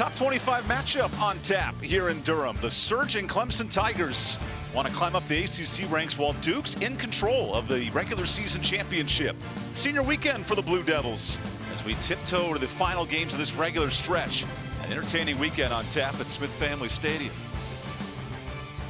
Top 25 matchup on tap here in Durham. The surging Clemson Tigers want to climb up the ACC ranks while Duke's in control of the regular season championship. Senior weekend for the Blue Devils as we tiptoe to the final games of this regular stretch. An entertaining weekend on tap at Smith Family Stadium.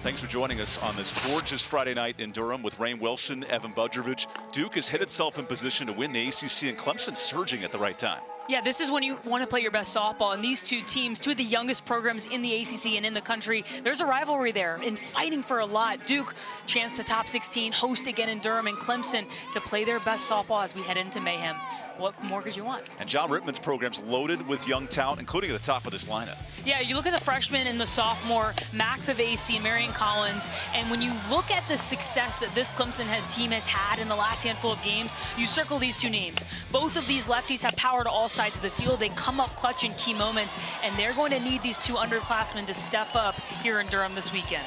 Thanks for joining us on this gorgeous Friday night in Durham with Rainn Wilson, Evan Budrovich. Duke has hit itself in position to win the ACC, and Clemson surging at the right time. Yeah, this is when you want to play your best softball, and these two teams, two of the youngest programs in the ACC and in the country, there's a rivalry there and fighting for a lot. Duke, chance to top 16, host again in Durham, and Clemson to play their best softball as we head into Mayhem. What more could you want? And John Rittman's program's loaded with young talent, including at the top of this lineup. Yeah, you look at the freshman and the sophomore, Mac Pavesi and Marion Collins, and when you look at the success that this Clemson team has had in the last handful of games, you circle these two names. Both of these lefties have power to all sides of the field. They come up clutch in key moments, and they're going to need these two underclassmen to step up here in Durham this weekend.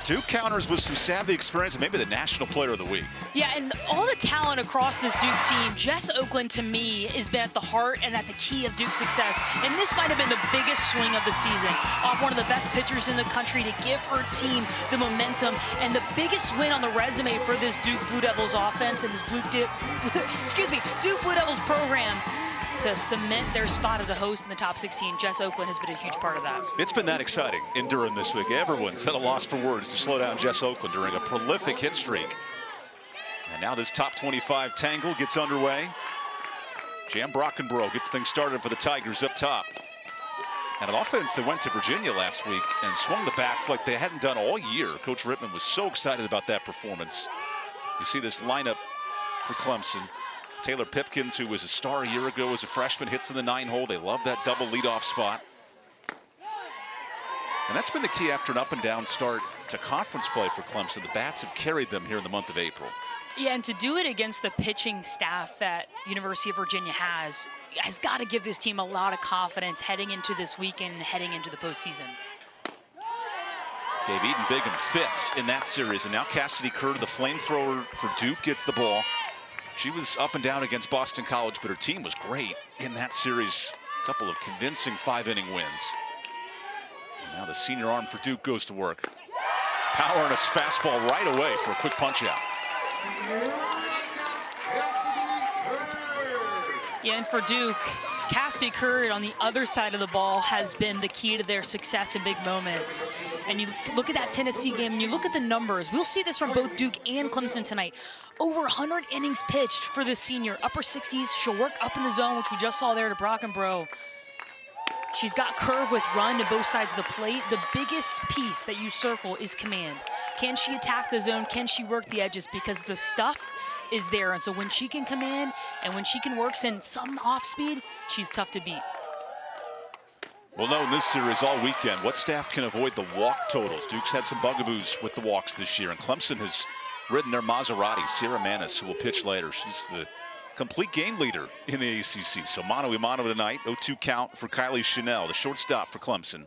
Duke counters with some savvy experience and maybe the National Player of the Week. Yeah, and all the talent across this Duke team, Jess Oakland to me has been at the heart and at the key of Duke's success. And this might have been the biggest swing of the season, off one of the best pitchers in the country to give her team the momentum, and the biggest win on the resume for this Duke Blue Devils offense and this Duke Blue Devils program. To cement their spot as a host in the top 16, Jess Oakland has been a huge part of that. It's been that exciting in Durham this week. Everyone's at a loss for words to slow down Jess Oakland during a prolific hit streak. And now this top 25 tangle gets underway. Jan Brockenbrough gets things started for the Tigers up top. And an offense that went to Virginia last week and swung the bats like they hadn't done all year. Coach Rittman was so excited about that performance. You see this lineup for Clemson. Taylor Pipkins, who was a star a year ago as a freshman, hits in the 9-hole. They love that double leadoff spot. And that's been the key after an up-and-down start to conference play for Clemson. The bats have carried them here in the month of April. Yeah, and to do it against the pitching staff that University of Virginia has got to give this team a lot of confidence heading into this weekend and heading into the postseason. Dave Eaton-Bigham fits in that series, and now Cassidy Kerr, the flamethrower for Duke, gets the ball. She was up and down against Boston College, but her team was great in that series. A couple of convincing 5-inning wins. And now the senior arm for Duke goes to work. Power and a fastball right away for a quick punch out. Yeah, and for Duke, Cassidy Kerr on the other side of the ball has been the key to their success in big moments. And you look at that Tennessee game and you look at the numbers. We'll see this from both Duke and Clemson tonight. Over 100 innings pitched for this senior. Upper 60s. She'll work up in the zone, which we just saw there to Brockenbrough. She's got curve with run to both sides of the plate. The biggest piece that you circle is command. Can she attack the zone? Can she work the edges? Because the stuff is there. And so when she can come in and when she can work send some off speed, she's tough to beat. We'll know in this series all weekend what staff can avoid the walk totals. Duke's had some bugaboos with the walks this year, and Clemson has ridden their Maserati, Sierra Manis, who will pitch later. She's the complete game leader in the ACC. So mano a mano tonight. 0-2 count for Kylie Chanel, the shortstop for Clemson.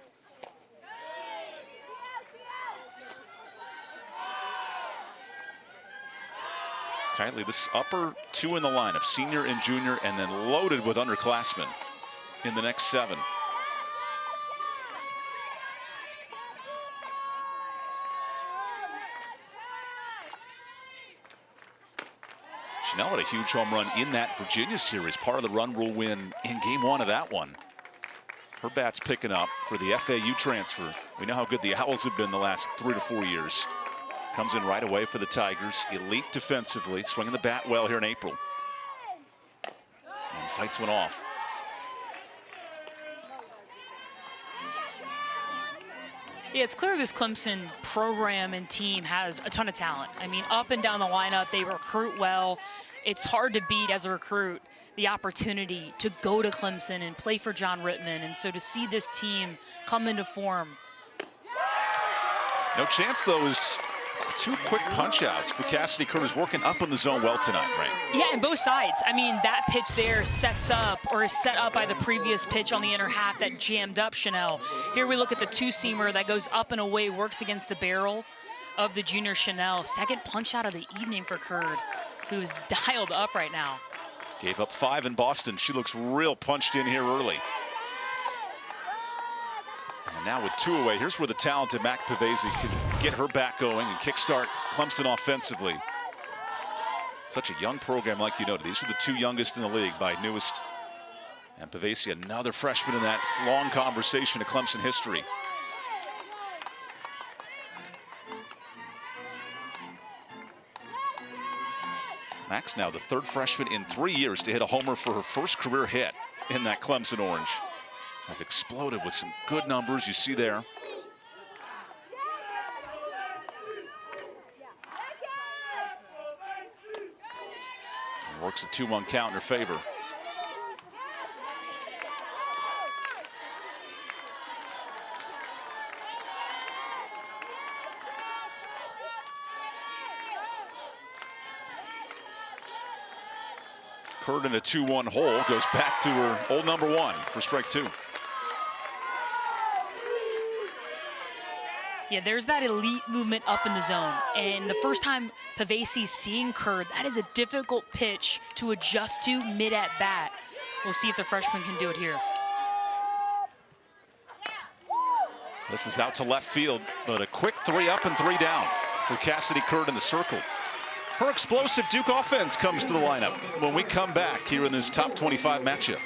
Kylie, this upper two in the lineup, senior and junior, and then loaded with underclassmen in the next 7. Chanel had a huge home run in that Virginia series, part of the run rule win in game 1 of that one. Her bat's picking up for the FAU transfer. We know how good the Owls have been the last 3 to 4 years. Comes in right away for the Tigers. Elite defensively, swinging the bat well here in April. And fights one off. Yeah, it's clear this Clemson program and team has a ton of talent. I mean, up and down the lineup, they recruit well. It's hard to beat as a recruit the opportunity to go to Clemson and play for John Rittman. And so to see this team come into form. No chance, though, is 2 quick punch outs for Cassidy Kerr, who's working up in the zone well tonight, right? Yeah, and both sides. I mean, that pitch there sets up or is set up by the previous pitch on the inner half that jammed up Chanel. Here we look at the 2-seamer that goes up and away, works against the barrel of the junior Chanel. Second punch out of the evening for Kerr, who's dialed up right now. Gave up 5 in Boston. She looks real punched in here early. And now with 2 away, here's where the talented Mac Pavese can get her back going and kickstart Clemson offensively. Such a young program, like you noted. These are the 2 youngest in the league by newest. And Pavese, another freshman in that long conversation of Clemson history. Mac's now the 3rd freshman in 3 years to hit a homer for her first career hit in that Clemson orange. Has exploded with some good numbers you see there. And works a 2-1 count in her favor. Curd in a 2-1 hole, goes back to her old number 1 for strike 2. Yeah, there's that elite movement up in the zone. And the first time Pavese's seeing Curd, that is a difficult pitch to adjust to mid at bat. We'll see if the freshman can do it here. This is out to left field, but a quick 3 up and 3 down for Cassidy Curd in the circle. Her explosive Duke offense comes to the lineup when we come back here in this top 25 matchup.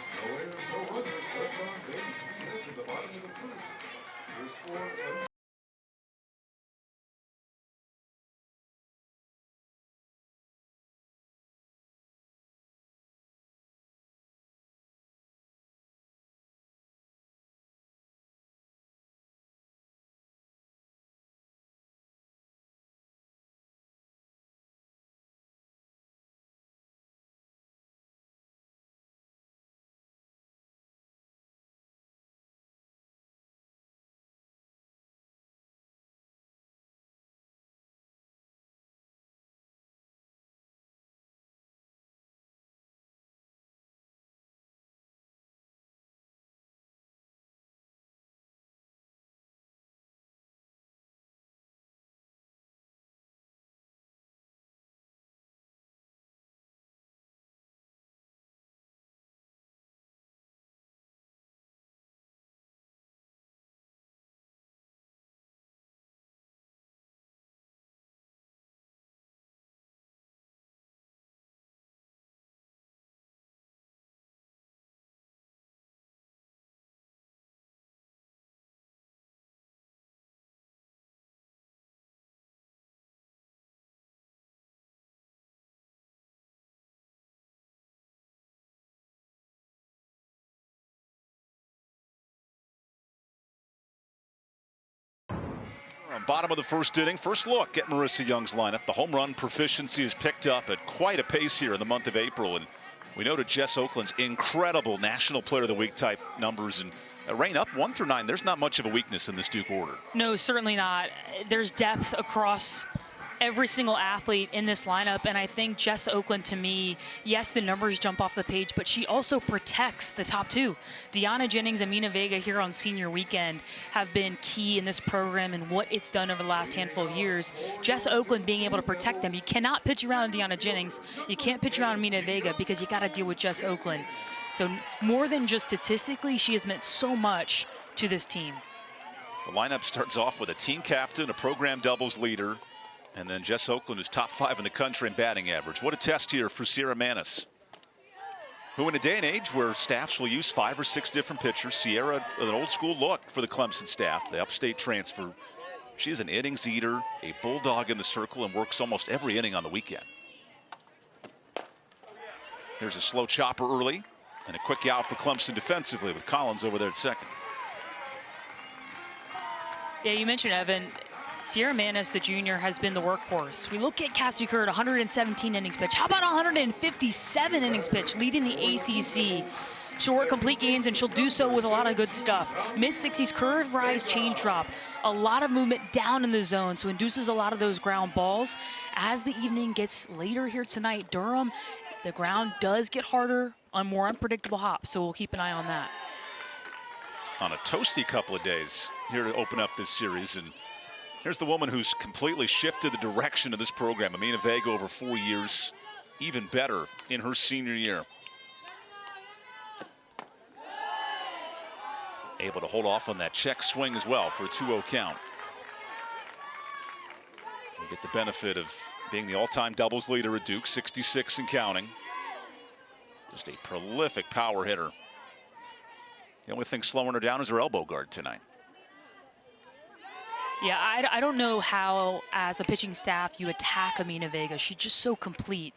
Bottom of the first inning, first look at Marissa Young's lineup. The home run proficiency is picked up at quite a pace here in the month of April. And we noted Jess Oakland's incredible National Player of the Week type numbers. And rain up 1 through 9, there's not much of a weakness in this Duke order. No, certainly not. There's depth across every single athlete in this lineup, and I think Jess Oakland, to me, yes, the numbers jump off the page, but she also protects the top 2. Deanna Jennings and Mina Vega here on senior weekend have been key in this program and what it's done over the last handful of years. Jess Oakland being able to protect them. You cannot pitch around Deanna Jennings. You can't pitch around Mina Vega because you got to deal with Jess Oakland. So more than just statistically, she has meant so much to this team. The lineup starts off with a team captain, a program doubles leader, and then Jess Oakland is top 5 in the country in batting average. What a test here for Sierra Manis, who in a day and age where staffs will use 5 or 6 different pitchers. Sierra, an old school look for the Clemson staff, the upstate transfer. She is an innings eater, a bulldog in the circle, and works almost every inning on the weekend. Here's a slow chopper early and a quick out for Clemson defensively with Collins over there at second. Yeah, you mentioned, Evan, Sierra Manis, the junior, has been the workhorse. We look at Cassidy Curd, 117 innings pitch. How about 157 innings pitch, leading the ACC? She'll work complete games, and she'll do so with a lot of good stuff. Mid-60s curve, rise, change drop. A lot of movement down in the zone, so induces a lot of those ground balls. As the evening gets later here tonight, Durham, the ground does get harder on more unpredictable hops, so we'll keep an eye on that. On a toasty couple of days here to open up this series, and here's the woman who's completely shifted the direction of this program. Amina Vega over 4 years, even better in her senior year. able to hold off on that check swing as well for a 2-0 count. You get the benefit of being the all-time doubles leader at Duke, 66 and counting. Just a prolific power hitter. The only thing slowing her down is her elbow guard tonight. Yeah, I don't know how, as a pitching staff, you attack Amina Vega. She's just so complete.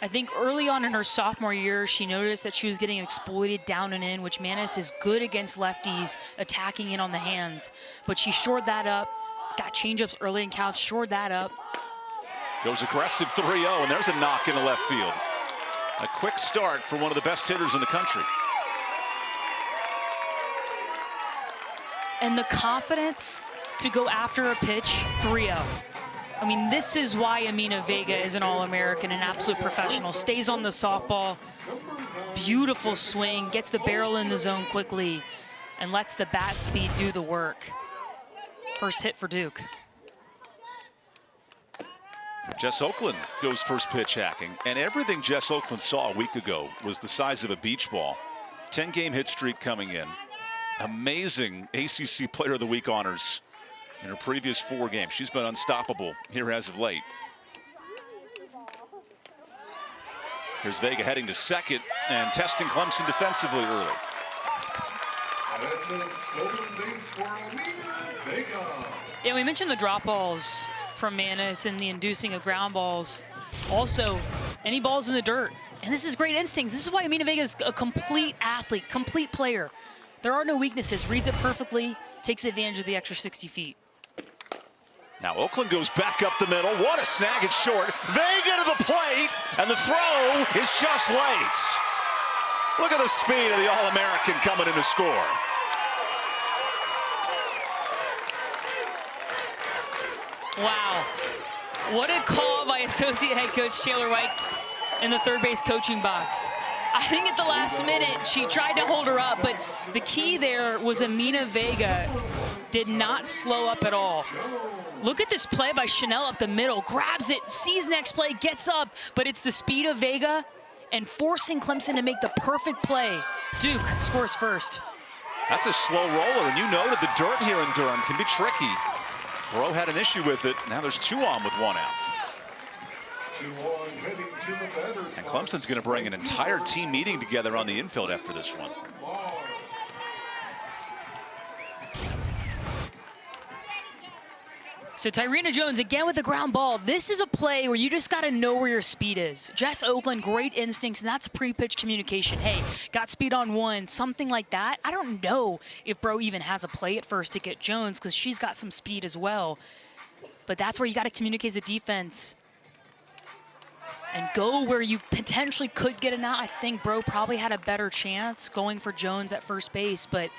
I think early on in her sophomore year, she noticed that she was getting exploited down and in, which Maness is good against lefties, attacking in on the hands. But she shored that up, got changeups early in counts, shored that up. Goes aggressive 3-0, and there's a knock in the left field. A quick start for one of the best hitters in the country. And the confidence to go after a pitch, 3-0. I mean, this is why Amina Vega is an All-American, an absolute professional. Stays on the softball, beautiful swing, gets the barrel in the zone quickly, and lets the bat speed do the work. First hit for Duke. Jess Oakland goes first pitch hacking, and everything Jess Oakland saw a week ago was the size of a beach ball. 10-game hit streak coming in. Amazing ACC Player of the Week honors in her previous 4 games. She's been unstoppable here as of late. Here's Vega heading to second and testing Clemson defensively early. That's a stolen base for Amina Vega. Yeah, we mentioned the drop balls from Maness and the inducing of ground balls. Also, any balls in the dirt. And this is great instincts. This is why Amina Vega is a complete athlete, complete player. There are no weaknesses, reads it perfectly, takes advantage of the extra 60 feet. Now Oakland goes back up the middle. What a snag, it's short. Vega to the plate, and the throw is just late. Look at the speed of the All-American coming in to score. Wow. What a call by associate head coach Taylor White in the third base coaching box. I think at the last minute, she tried to hold her up, but the key there was Amina Vega did not slow up at all. Look at this play by Chanel up the middle, grabs it, sees next play, gets up, but it's the speed of Vega and forcing Clemson to make the perfect play. Duke scores first. That's a slow roller, and you noted the dirt here in Durham can be tricky. Bro had an issue with it. Now there's 2 on with 1 out. 2 on, heading to the batter's And Clemson's going to bring an entire team meeting together on the infield after this one. box. So Tyrena Jones again with a ground ball. This is a play where you just got to know where your speed is. Jess Oakland, great instincts, and that's pre-pitch communication. Hey, got speed on 1, something like that. I don't know if Bro even has a play at first to get Jones because she's got some speed as well. But that's where you got to communicate as a defense and go where you potentially could get an out. I think Bro probably had a better chance going for Jones at first base, but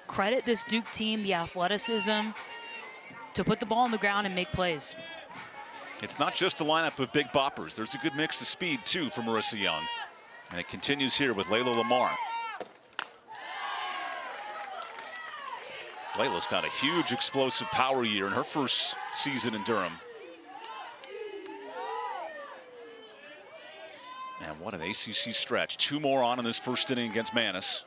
credit this Duke team, the athleticism, to put the ball on the ground and make plays. It's not just a lineup of big boppers. There's a good mix of speed, too, for Marissa Young. And it continues here with Layla Lamar. Layla's found a huge explosive power year in her first season in Durham. And what an ACC stretch. 2 more on in this first inning against Maness.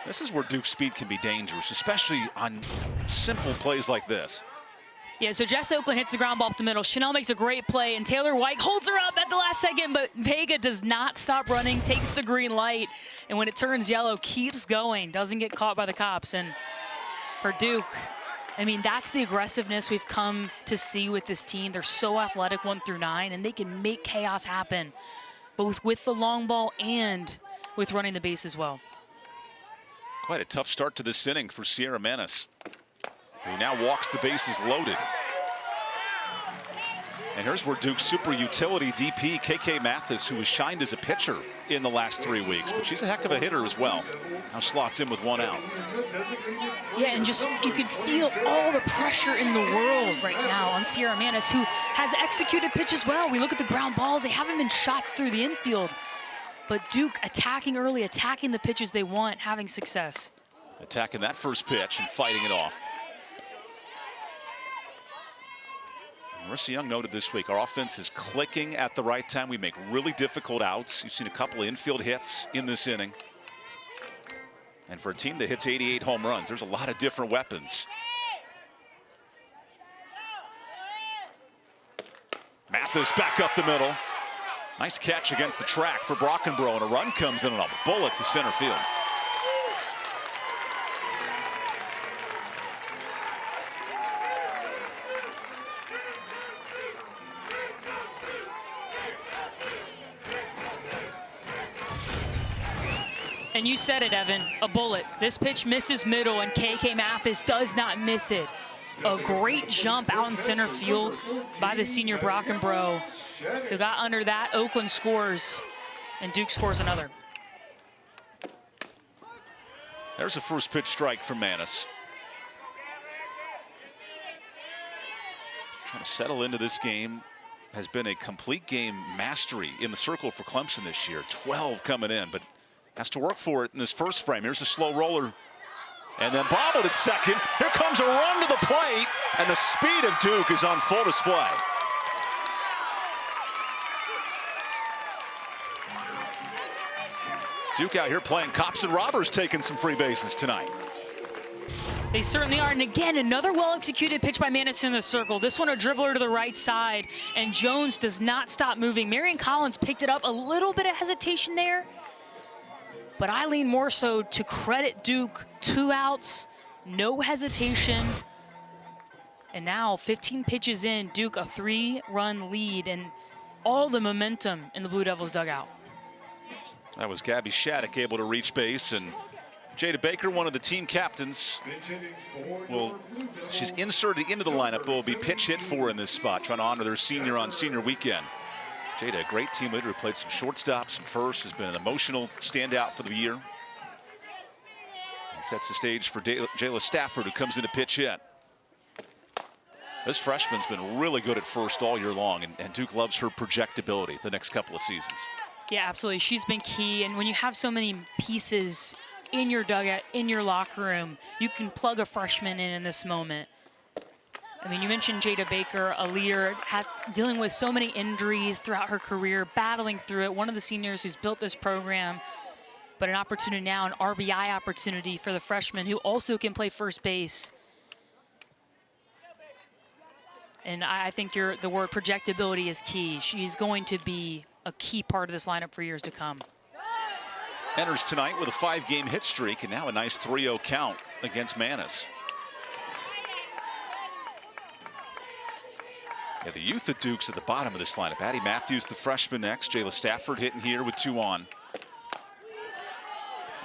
This is where Duke's speed can be dangerous, especially on simple plays like this. Yeah, so Jess Oakland hits the ground ball up the middle. Chanel makes a great play, and Taylor White holds her up at the last second, but Vega does not stop running, takes the green light, and when it turns yellow, keeps going, doesn't get caught by the cops. And for Duke, I mean, that's the aggressiveness we've come to see with this team. They're so athletic 1 through 9, and they can make chaos happen, both with the long ball and with running the base as well. Quite a tough start to this inning for Sierra Maness, who now walks the bases loaded. And here's where Duke's super utility DP, KK Mathis, who has shined as a pitcher in the last 3 weeks, but she's a heck of a hitter as well. Now slots in with 1 out. Yeah, and just you can feel all the pressure in the world right now on Sierra Maness, who has executed pitches well. We look at the ground balls, they haven't been shots through the infield. But Duke attacking early, attacking the pitches they want, having success. Attacking that first pitch and fighting it off. Marissa Young noted this week, our offense is clicking at the right time. We make really difficult outs. You've seen a couple of infield hits in this inning. And for a team that hits 88 home runs, there's a lot of different weapons. Mathis back up the middle. Nice catch against the track for Brockenbrough, and a run comes in on a bullet to center field. And you said it, Evan, a bullet. This pitch misses middle, and KK Mathis does not miss it. A great jump out in center field by the senior Brockenbrough, who got under that. Oakland scores, and Duke scores another. There's a first pitch strike from Manis. Trying to settle into this game. Has been a complete game mastery in the circle for Clemson this year. 12 coming in, but has to work for it in this first frame. Here's a slow roller. And then bobbled at second. Here comes a run to the plate, and the speed of Duke is on full display. Duke out here playing cops and robbers, taking some free bases tonight. They certainly are. And again, another well-executed pitch by Manis in the circle. This one a dribbler to the right side, and Jones does not stop moving. Marion Collins picked it up. A little bit of hesitation there, but I lean more so to credit Duke. 2 outs, no hesitation. And now 15 pitches in, Duke a 3-run lead, and all the momentum in the Blue Devils dugout. That was Gabby Shattuck able to reach base, and Jada Baker, one of the team captains, she's inserted into the lineup, but will be pitch hit for in this spot, trying to honor their senior on senior weekend. Jada, a great team leader, who played some shortstop, some first, has been an emotional standout for the year. And sets the stage for Jayla Stafford, who comes in to pitch hit. This freshman's been really good at first all year long, and Duke loves her projectability the next couple of seasons. Yeah, absolutely. She's been key, and when you have so many pieces in your dugout, in your locker room, you can plug a freshman in this moment. I mean, you mentioned Jada Baker, a leader, dealing with so many injuries throughout her career, battling through it. One of the seniors who's built this program, but an opportunity now, an RBI opportunity for the freshman who also can play first base. And I think the word projectability is key. She's going to be a key part of this lineup for years to come. Enters tonight with a 5-game hit streak, and now a nice 3-0 count against Manis. Yeah, the youth at Duke's at the bottom of this lineup. Addie Matthews, the freshman next. Jayla Stafford hitting here with 2 on.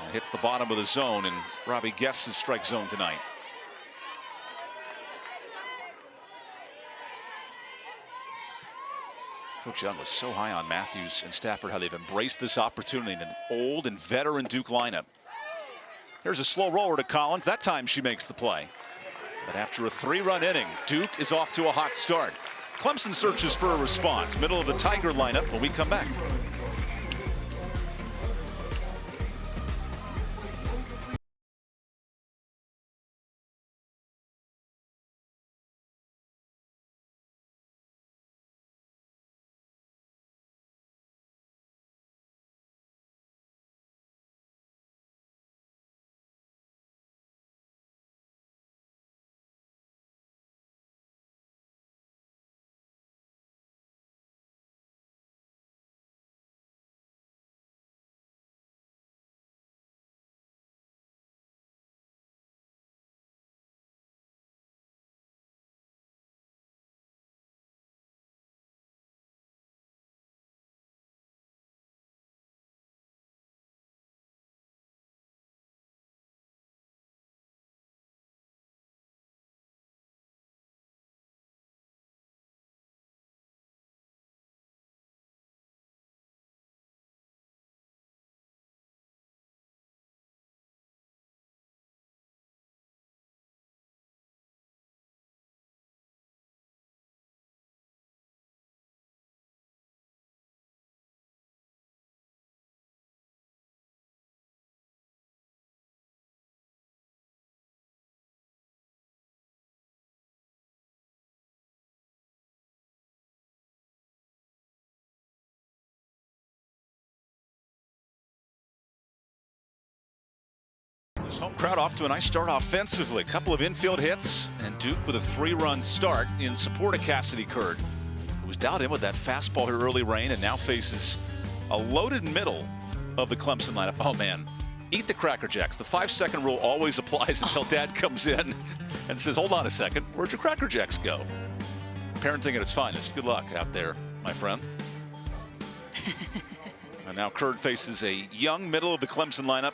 And hits the bottom of the zone, and Robbie Guess' strike zone tonight. Coach Young was so high on Matthews and Stafford, how they've embraced this opportunity in an old and veteran Duke lineup. There's a slow roller to Collins. That time she makes the play. But after a 3-run inning, Duke is off to a hot start. Clemson searches for a response. Middle of the Tiger lineup when we come back. This home crowd off to a nice start offensively. A couple of infield hits, and Duke with a 3-run start in support of Cassidy Curd, who was dialed in with that fastball here early rain and now faces a loaded middle of the Clemson lineup. Oh man, eat the Cracker Jacks. The 5-second rule always applies until Dad comes in and says, hold on a second, where'd your Cracker Jacks go? Parenting at its finest. Good luck out there, my friend. And now Curd faces a young middle of the Clemson lineup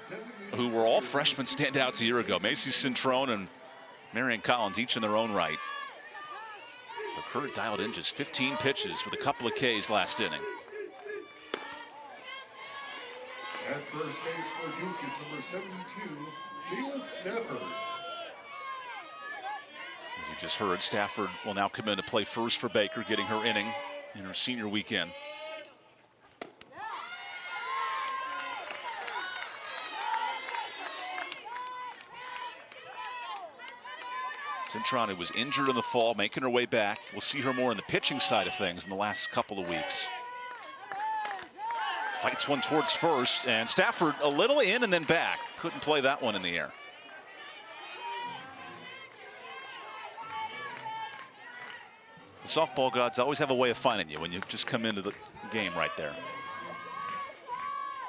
who were all freshman standouts a year ago. Macy Cintrone and Marion Collins, each in their own right. But Curd dialed in just 15 pitches with a couple of Ks last inning. At first base for Duke is number 72, Jayla Stafford. As you just heard, Stafford will now come in to play first for Baker, getting her inning in her senior weekend. Cintron, who was injured in the fall, making her way back. We'll see her more in the pitching side of things in the last couple of weeks. Fights one towards first, and Stafford a little in and then back. Couldn't play that one in the air. The softball gods always have a way of finding you when you just come into the game right there.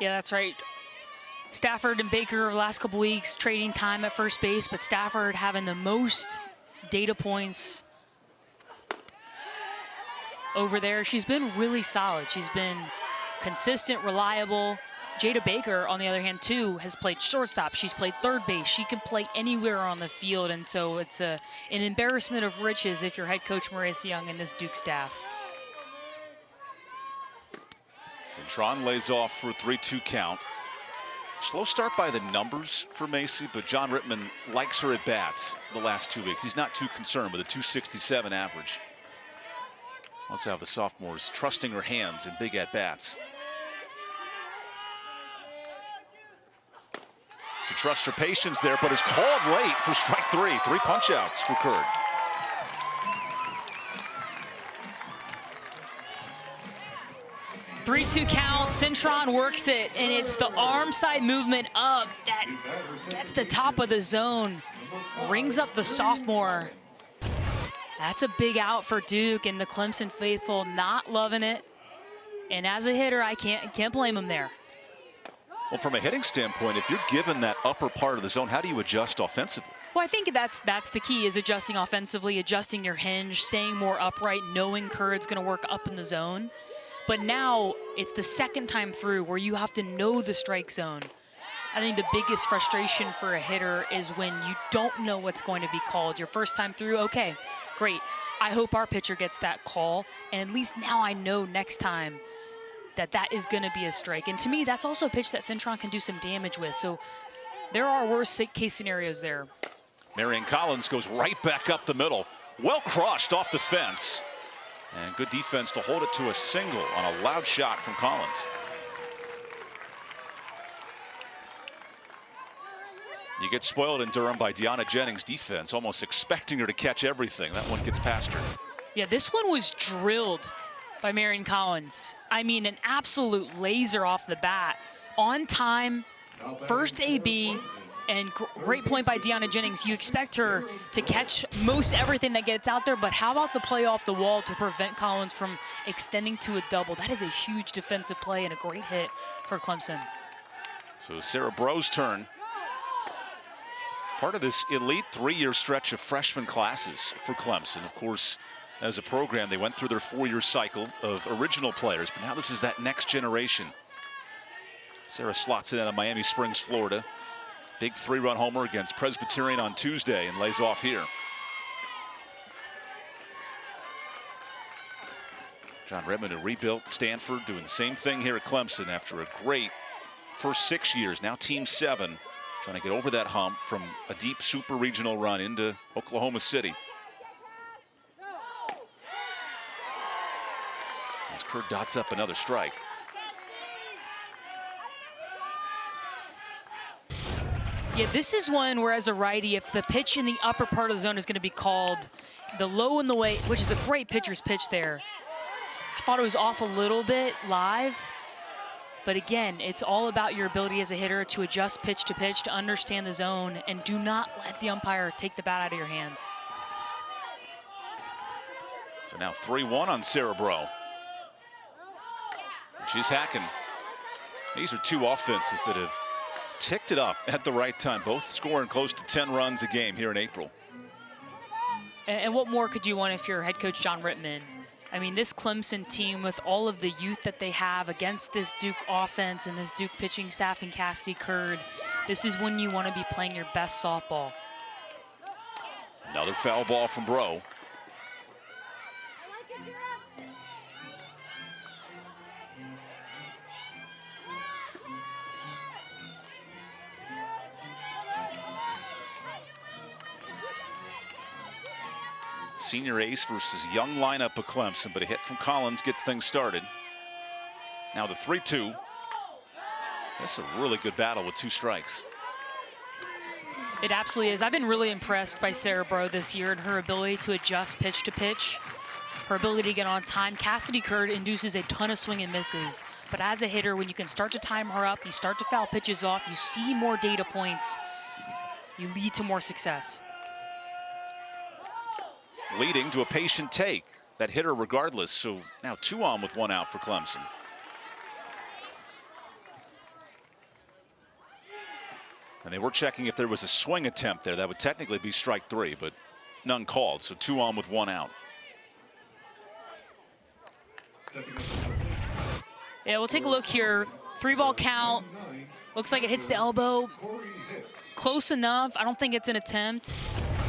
Yeah, that's right. Stafford and Baker over the last couple weeks trading time at first base, but Stafford having the most data points over there. She's been really solid. She's been consistent, reliable. Jada Baker, on the other hand, too, has played shortstop. She's played third base. She can play anywhere on the field, and so it's an embarrassment of riches if you're head coach Marissa Young and this Duke staff. Cintron lays off for a 3-2 count. Slow start by the numbers for Macy, but John Rittman likes her at bats the last 2 weeks. He's not too concerned with a 267 average. Also have the sophomores trusting her hands in big at bats. She trusts her patience there, but is called late for strike 3. 3 punch outs for Curd. Three-two count. Cintron works it, and it's the arm side movement up that gets the top of the zone, rings up the sophomore. That's a big out for Duke, and the Clemson faithful not loving it. And as a hitter, I can't blame him there. Well, from a hitting standpoint, if you're given that upper part of the zone, how do you adjust offensively? Well, I think that's the key, is adjusting offensively, adjusting your hinge, staying more upright, knowing Curd's going to work up in the zone. But now it's the second time through where you have to know the strike zone. I think the biggest frustration for a hitter is when you don't know what's going to be called. Your first time through, okay, great. I hope our pitcher gets that call, and at least now I know next time that is going to be a strike. And to me, that's also a pitch that Cintron can do some damage with. So there are worst case scenarios there. Marion Collins goes right back up the middle. Well crushed off the fence. And good defense to hold it to a single on a loud shot from Collins. You get spoiled in Durham by Deanna Jennings' defense, almost expecting her to catch everything. That one gets past her. Yeah, this one was drilled by Marion Collins. I mean, an absolute laser off the bat. On time, first AB, and great point by Deanna Jennings. You expect her to catch most everything that gets out there, but how about the play off the wall to prevent Collins from extending to a double? That is a huge defensive play and a great hit for Clemson. So Sarah Bro's turn. Part of this elite 3-year stretch of freshman classes for Clemson. Of course, as a program, they went through their 4-year cycle of original players, but now this is that next generation. Sarah slots it in on Miami Springs, Florida. Big 3-run homer against Presbyterian on Tuesday and lays off here. John Redmond, who rebuilt Stanford, doing the same thing here at Clemson after a great first 6 years. Now team 7, trying to get over that hump from a deep super regional run into Oklahoma City. As Curd dots up another strike. Yeah, this is one where, as a righty, if the pitch in the upper part of the zone is going to be called, the low in the way, which is a great pitcher's pitch there. I thought it was off a little bit live. But again, it's all about your ability as a hitter to adjust pitch to pitch, to understand the zone, and do not let the umpire take the bat out of your hands. So now 3-1 on Cerebro. And she's hacking. These are two offenses that have ticked it up at the right time, both scoring close to 10 runs a game here in April. And what more could you want if you're head coach John Rittman? I mean, this Clemson team, with all of the youth that they have against this Duke offense and this Duke pitching staff and Cassidy Curd, this is when you want to be playing your best softball. Another foul ball from Bro. Senior ace versus young lineup of Clemson, but a hit from Collins gets things started. Now the 3-2. That's a really good battle with 2 strikes. It absolutely is. I've been really impressed by Cerebro this year and her ability to adjust pitch to pitch, her ability to get on time. Cassidy Curd induces a ton of swing and misses, but as a hitter, when you can start to time her up, you start to foul pitches off, you see more data points, you lead to more success. Leading to a patient take. That hit her regardless, so now 2 on with 1 out for Clemson. And they were checking if there was a swing attempt there. That would technically be strike 3, but none called, so 2 on with 1 out. Yeah, we'll take a look here. 3-ball count. Looks like it hits the elbow. Close enough. I don't think it's an attempt.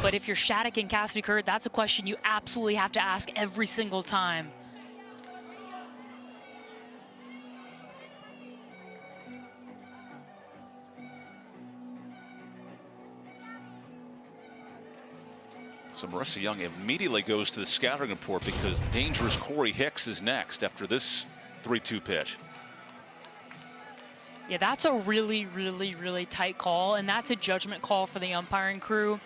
But if you're Shattuck and Cassidy Curd, that's a question you absolutely have to ask every single time. So Marissa Young immediately goes to the scouting report because the dangerous Corey Hicks is next after this 3-2 pitch. Yeah, that's a really, really, really tight call, and that's a judgment call for the umpiring crew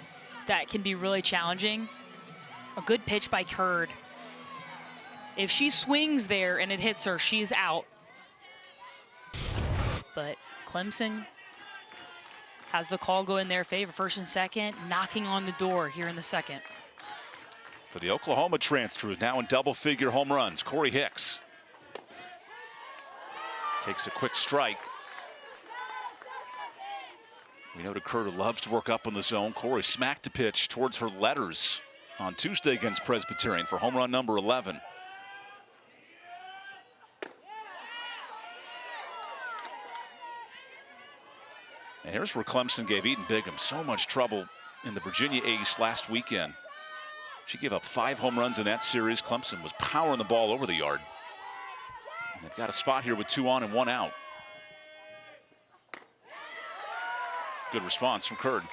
that can be really challenging. A good pitch by Curd. If she swings there and it hits her, she's out. But Clemson has the call go in their favor, first and second, knocking on the door here in the second. For the Oklahoma transfer, now in double-figure home runs, Corey Hicks takes a quick strike. We know Dakota loves to work up on the zone. Corey smacked a pitch towards her letters on Tuesday against Presbyterian for home run number 11. And here's where Clemson gave Eden Bigham so much trouble in the Virginia Ace last weekend. She gave up 5 home runs in that series. Clemson was powering the ball over the yard. And they've got a spot here with 2 on and 1 out. Good response from Curd.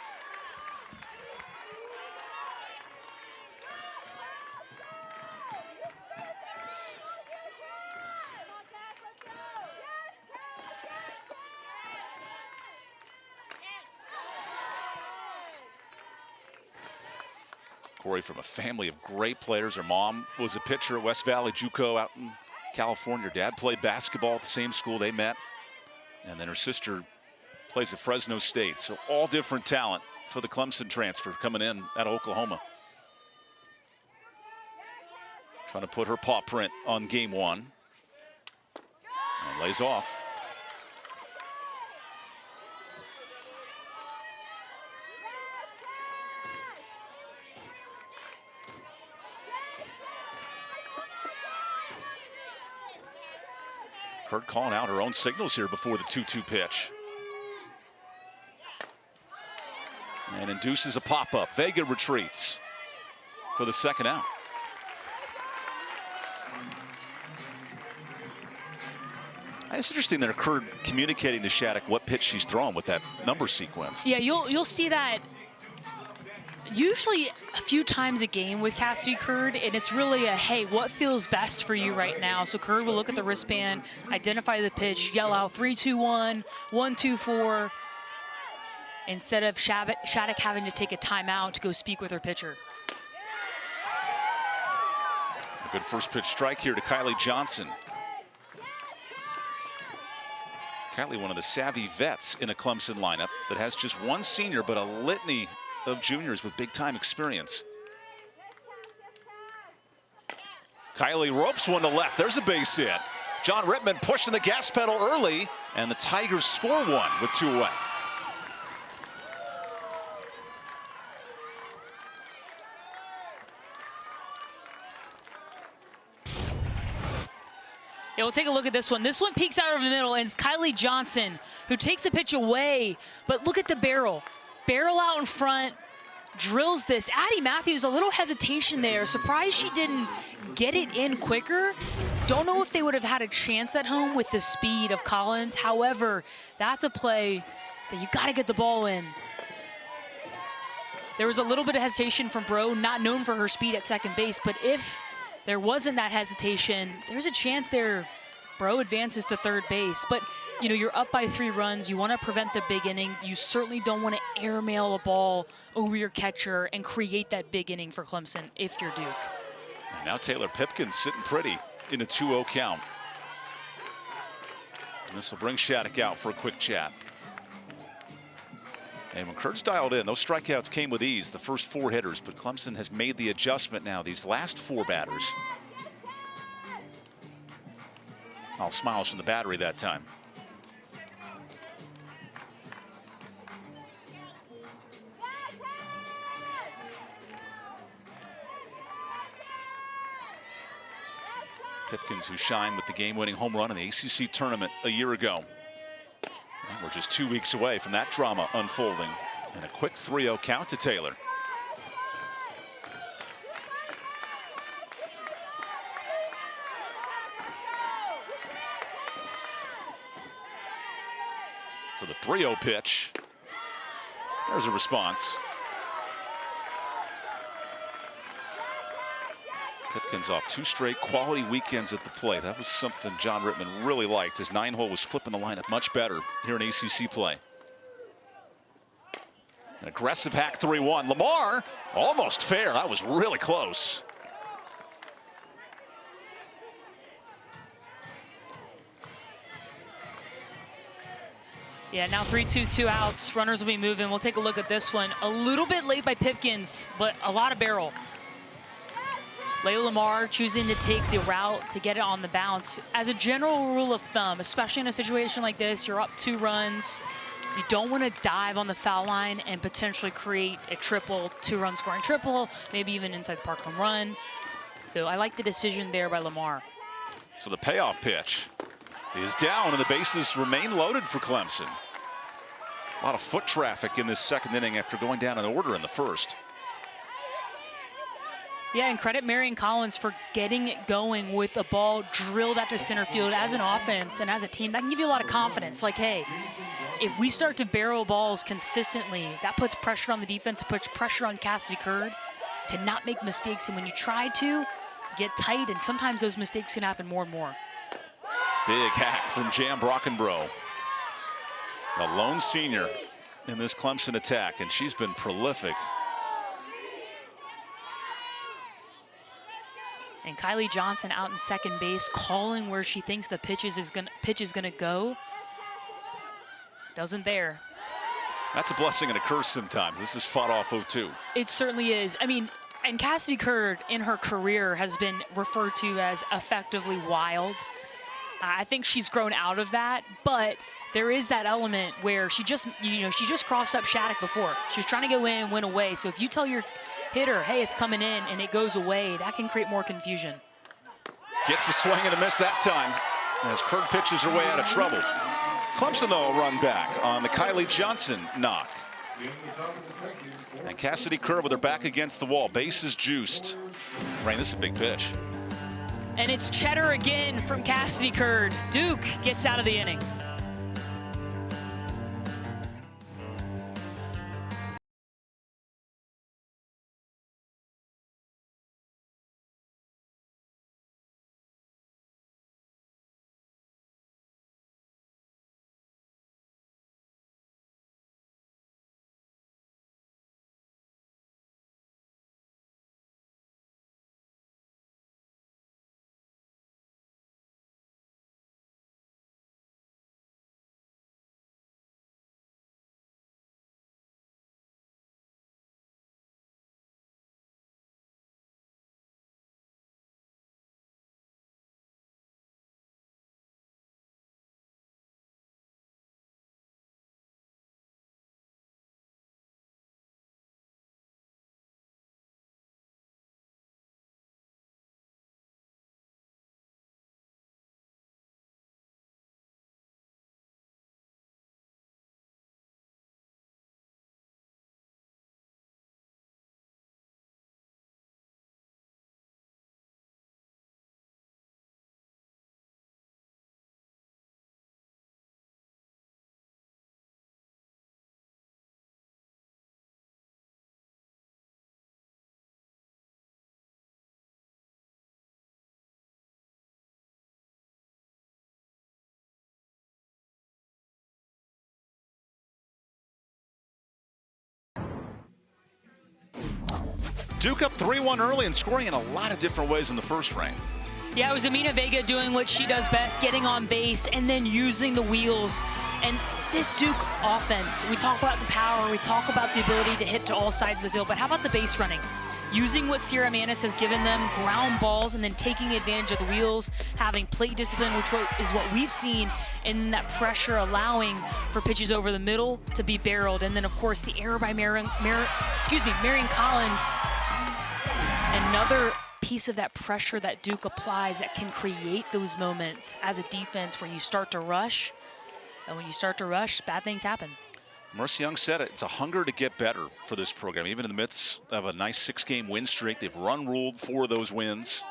Corey from a family of great players. Her mom was a pitcher at West Valley JUCO out in California. Her dad played basketball at the same school they met. And then her sister plays at Fresno State. So all different talent for the Clemson transfer coming in at Oklahoma. Trying to put her paw print on game 1. And lays off. Curd calling out her own signals here before the 2-2 pitch. And induces a pop-up. Vega retreats for the second out. It's interesting that Curd communicating to Shattuck what pitch she's throwing with that number sequence. Yeah, you'll see that usually a few times a game with Cassidy Curd, and it's really a, hey, what feels best for you right now? So Curd will look at the wristband, identify the pitch, yell out 3-2-1, 1-2-4, instead of Shattuck having to take a timeout to go speak with her pitcher. A good first pitch strike here to Kylie Johnson. Kylie, one of the savvy vets in a Clemson lineup that has just one senior, but a litany of juniors with big-time experience. Kylie ropes one to left. There's a base hit. John Rittman pushing the gas pedal early, and the Tigers score one with 2 away. Yeah, we'll take a look at this one. This one peeks out of the middle, and it's Kylie Johnson who takes a pitch away. But look at the barrel. Barrel out in front, drills this. Addie Matthews, a little hesitation there. Surprised she didn't get it in quicker. Don't know if they would have had a chance at home with the speed of Collins. However, that's a play that you got to get the ball in. There was a little bit of hesitation from Bro, not known for her speed at second base, but if there wasn't that hesitation, there's a chance there Bro advances to third base. But, you know, you're up by 3 runs. You want to prevent the big inning. You certainly don't want to airmail a ball over your catcher and create that big inning for Clemson if you're Duke. And now Taylor Pipkins sitting pretty in a 2-0 count. And this will bring Shattuck out for a quick chat. And when Kurt's dialed in, those strikeouts came with ease, the first 4 hitters, but Clemson has made the adjustment now, these last 4 batters. All smiles from the battery that time. Pipkins, who shined with the game-winning home run in the ACC tournament a year ago. And we're just 2 weeks away from that drama unfolding. And a quick 3-0 count to Taylor. So the 3-0 pitch. There's a response. Pipkins off 2 straight quality weekends at the plate. That was something John Rittman really liked. His 9-hole was flipping the lineup much better here in ACC play. An aggressive hack 3-1. Lamar almost fair. That was really close. Yeah, now 3-2, 2 outs. Runners will be moving. We'll take a look at this one. A little bit late by Pipkins, but a lot of barrel. Layla Lamar choosing to take the route to get it on the bounce. As a general rule of thumb, especially in a situation like this, you're up 2 runs. You don't want to dive on the foul line and potentially create a triple, 2-run scoring triple, maybe even inside the park home run. So I like the decision there by Lamar. So the payoff pitch is down, and the bases remain loaded for Clemson. A lot of foot traffic in this second inning after going down in order in the first. Yeah, and credit Marion Collins for getting it going with a ball drilled out to center field as an offense and as a team. That can give you a lot of confidence. Like, hey, if we start to barrel balls consistently, that puts pressure on the defense, it puts pressure on Cassidy Curd to not make mistakes. And when you try to, you get tight, and sometimes those mistakes can happen more and more. Big hack from Jan Brockenbrough. The lone senior in this Clemson attack, and she's been prolific. And Kylie Johnson out in second base, calling where she thinks the pitch is gonna go. Doesn't there. That's a blessing and a curse sometimes. This is fought off 0-2. It certainly is. I mean, and Cassidy Curd in her career has been referred to as effectively wild. I think she's grown out of that, but there is that element where she just crossed up Shattuck before. She was trying to go in, went away. So if you tell your hitter, hey, it's coming in, and it goes away, that can create more confusion. Gets the swing and a miss that time as Curd pitches her way out of trouble. Clemson, though, a run back on the Kylie Johnson knock. And Cassidy Curd with her back against the wall. Bases juiced. Rain, this is a big pitch. And it's Cheddar again from Cassidy Curd. Duke gets out of the inning. Duke up 3-1 early and scoring in a lot of different ways in the first frame. Yeah, it was Amina Vega doing what she does best, getting on base and then using the wheels. And this Duke offense, we talk about the power, we talk about the ability to hit to all sides of the field, but how about the base running? Using what Sierra Manis has given them, ground balls, and then taking advantage of the wheels, having plate discipline, which is what we've seen, and that pressure allowing for pitches over the middle to be barreled. And then, of course, the error by Marion Collins. Another piece of that pressure that Duke applies that can create those moments as a defense where you start to rush. And when you start to rush, bad things happen. Mercy Young said it. It's a hunger to get better for this program, even in the midst of a nice 6-game win streak. They've run-ruled 4 of those wins.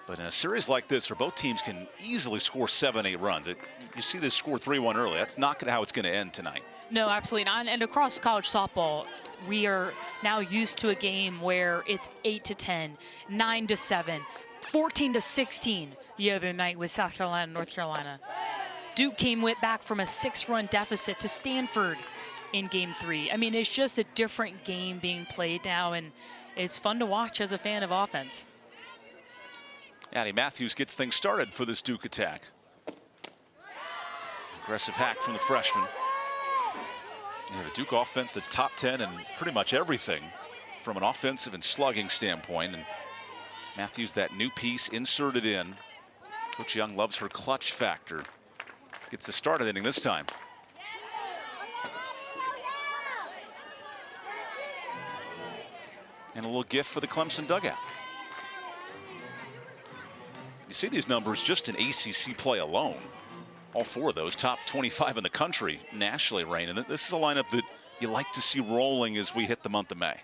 But in a series like this, where both teams can easily score 7-8 runs, you see this score 3-1 early. That's not how it's going to end tonight. No, absolutely not. And across college softball, we are now used to a game where it's 8-10, 9-7, 14-16 the other night with South Carolina, North Carolina. Duke came back from a 6-run deficit to Stanford in Game 3. I mean, it's just a different game being played now, and it's fun to watch as a fan of offense. Addie Matthews gets things started for this Duke attack. Aggressive hack from the freshman. Yeah, the Duke offense that's top 10 in pretty much everything from an offensive and slugging standpoint. And Matthews, that new piece inserted in. Coach Young loves her clutch factor. Gets the start of the inning this time. And a little gift for the Clemson dugout. You see these numbers just in ACC play alone. All 4 of those, top 25 in the country, nationally ranked. And this is a lineup that you like to see rolling as we hit the month of May.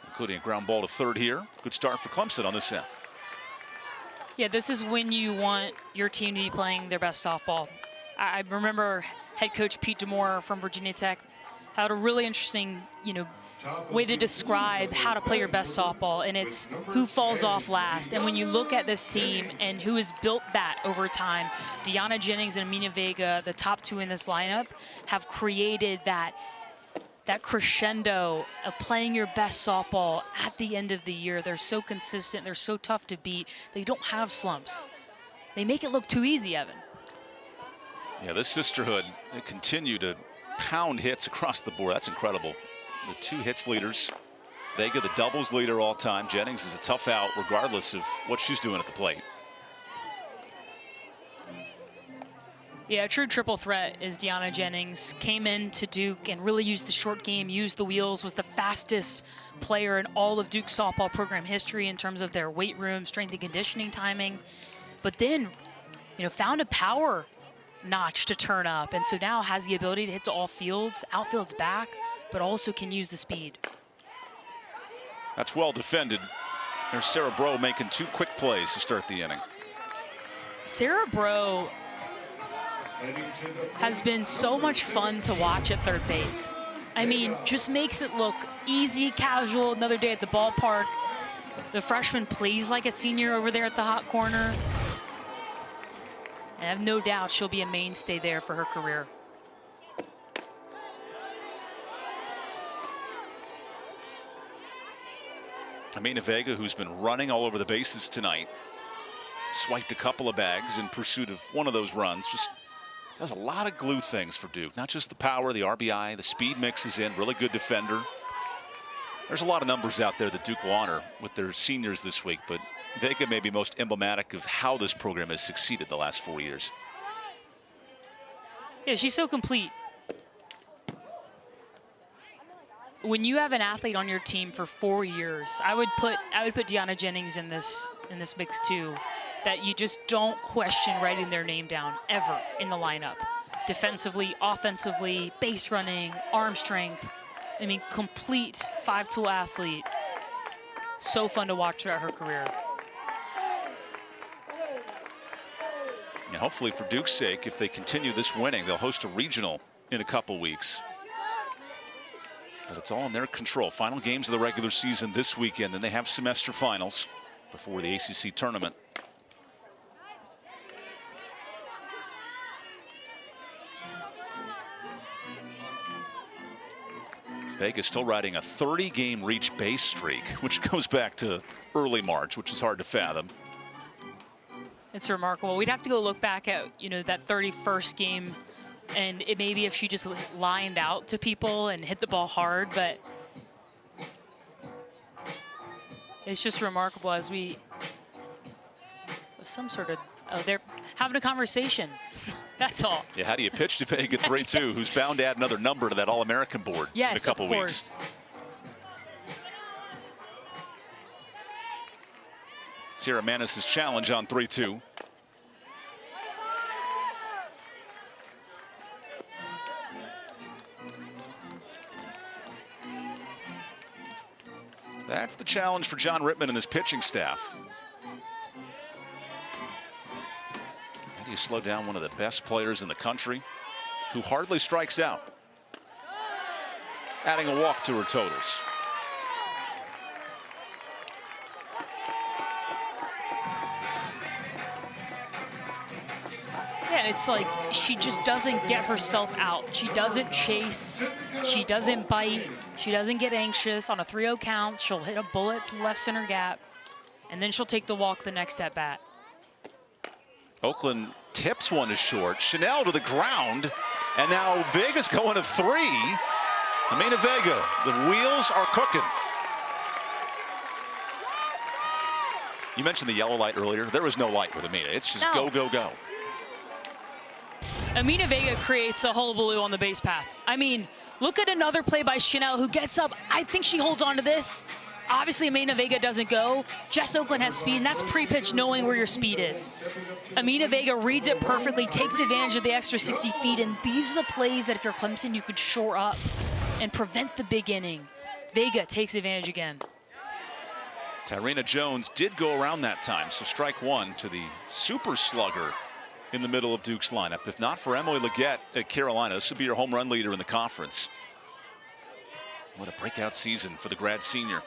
Including a ground ball to third here. Good start for Clemson on this end. Yeah, this is when you want your team to be playing their best softball. I remember head coach Pete DeMore from Virginia Tech had a really interesting, way to describe how to play your best softball, and it's who falls off last. And when you look at this team and who has built that over time, Deanna Jennings and Amina Vega, the top 2 in this lineup, have created that crescendo of playing your best softball at the end of the year. They're so consistent. They're so tough to beat. They don't have slumps. They make it look too easy, Evan. Yeah, this sisterhood, they continue to pound hits across the board. That's incredible. The 2 hits leaders. Vega, the doubles leader all time. Jennings is a tough out regardless of what she's doing at the plate. Yeah, a true triple threat is Deanna Jennings. Came into Duke and really used the short game, used the wheels, was the fastest player in all of Duke's softball program history in terms of their weight room, strength and conditioning timing. But then, found a power notch to turn up. And so now has the ability to hit to all fields, outfields back, but also can use the speed. That's well defended. There's Sarah Bro making 2 quick plays to start the inning. Sarah Bro has been so much fun to watch at third base. I mean, just makes it look easy, casual, another day at the ballpark. The freshman plays like a senior over there at the hot corner. And I have no doubt she'll be a mainstay there for her career. Amina Vega, who's been running all over the bases tonight, swiped a couple of bags in pursuit of one of those runs. Just does a lot of glue things for Duke. Not just the power, the RBI, the speed mixes in. Really good defender. There's a lot of numbers out there that Duke will honor with their seniors this week, but Vega may be most emblematic of how this program has succeeded the last 4 years. Yeah, she's so complete. When you have an athlete on your team for 4 years, I would put Deanna Jennings in this mix too. That you just don't question writing their name down ever in the lineup. Defensively, offensively, base running, arm strength. I mean, complete 5-tool athlete. So fun to watch throughout her career. And hopefully for Duke's sake, if they continue this winning, they'll host a regional in a couple weeks. But it's all in their control. Final games of the regular season this weekend, then they have semester finals before the ACC tournament. Vega's still riding a 30-game reach base streak, which goes back to early March, which is hard to fathom. It's remarkable. We'd have to go look back at, that 31st game, and it maybe if she just lined out to people and hit the ball hard, but it's just remarkable as we some sort of they're having a conversation. That's all. Yeah, how do you pitch to Vega 3-2, Yes. who's bound to add another number to that All-American board in a couple of course. weeks? Sierra Manis' challenge on 3-2. That's the challenge for John Rittman and his pitching staff. How do you slow down one of the best players in the country who hardly strikes out? Adding a walk to her totals. Yeah, it's like she just doesn't get herself out. She doesn't chase. She doesn't bite. She doesn't get anxious. On a 3-0 count, she'll hit a bullet to the left center gap, and then she'll take the walk the next at bat. Oakland tips one to short. Chanel to the ground, and now Vega's going to 3. Amina Vega, the wheels are cooking. You mentioned the yellow light earlier. There was no light with Amina. It's just No. go, go, go. Amina Vega creates a hullabaloo on the base path. I mean, look at another play by Chanel who gets up. I think she holds on to this. Obviously, Amina Vega doesn't go. Jess Oakland has speed, and that's pre-pitch knowing where your speed is. Amina Vega reads it perfectly, takes advantage of the extra 60 feet, and these are the plays that if you're Clemson, you could shore up and prevent the big inning. Vega takes advantage again. Tyrena Jones did go around that time, so strike one to the super slugger in the middle of Duke's lineup. If not for Emily Leggett at Carolina, this would be your home run leader in the conference. What a breakout season for the grad senior.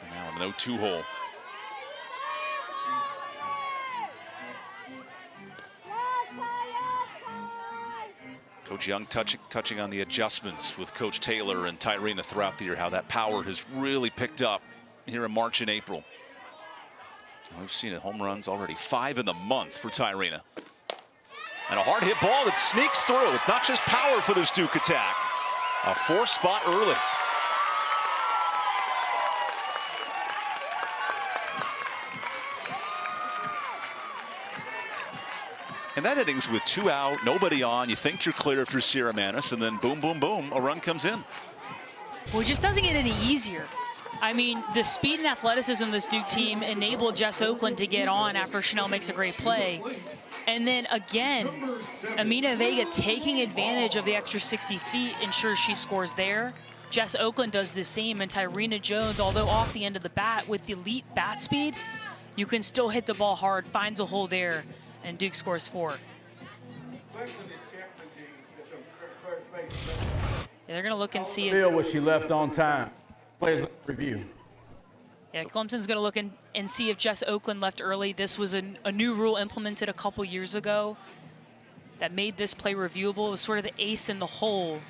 And now an 0-2 hole. Coach Young touching on the adjustments with Coach Taylor and Tyrena throughout the year, how that power has really picked up here in March and April. We've seen it, home runs already 5 in the month for Tyrena. And a hard hit ball that sneaks through. It's not just power for this Duke attack. A 4 spot early. And that innings with 2 out, nobody on. You think you're clear if you're Sierra Manis, and then boom, boom, boom, a run comes in. Well, it just doesn't get any easier. I mean, the speed and athleticism of this Duke team enabled Jess Oakland to get on after Chanel makes a great play. And then again, Amina Vega taking advantage of the extra 60 feet ensures she scores there. Jess Oakland does the same, and Tyrena Jones, although off the end of the bat with the elite bat speed, you can still hit the ball hard, finds a hole there, and Duke scores 4. Yeah, they're going to look and see if Feel what she left on time. Players review. Yeah, Clemson's going to look and see if Jess Oakland left early. This was a new rule implemented a couple years ago that made this play reviewable. It was sort of the ace in the hole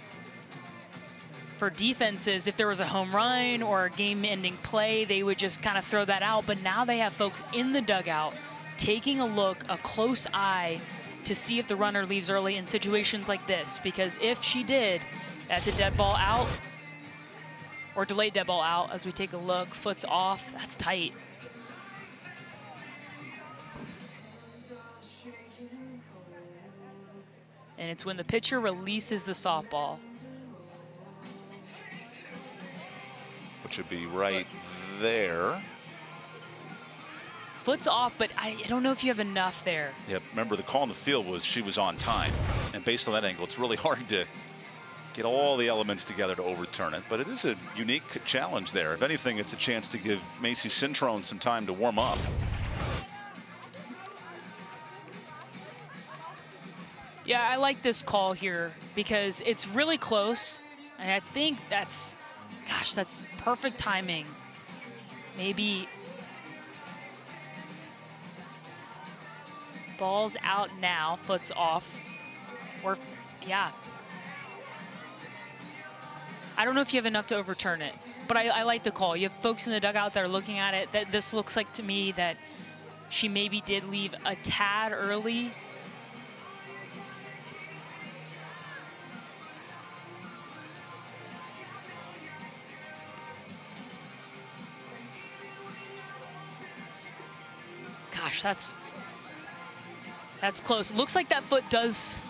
for defenses. If there was a home run or a game-ending play, they would just kind of throw that out. But now they have folks in the dugout taking a look, a close eye, to see if the runner leaves early in situations like this. Because if she did, that's a dead ball out. Or delayed dead ball out as we take a look. Foot's off. That's tight. And it's when the pitcher releases the softball. Which would be right there. Foot's off, but I don't know if you have enough there. Yep, remember the call in the field was she was on time. And based on that angle, it's really hard to get all the elements together to overturn it, but it is a unique challenge there. If anything, it's a chance to give Macy Cintrone some time to warm up. Yeah, I like this call here because it's really close, and I think that's, gosh, that's perfect timing. Maybe ball's out now, foot's off. Or, yeah. I don't know if you have enough to overturn it, but I like the call. You have folks in the dugout that are looking at it. That this looks like to me that she maybe did leave a tad early. Gosh, that's close. Looks like that foot does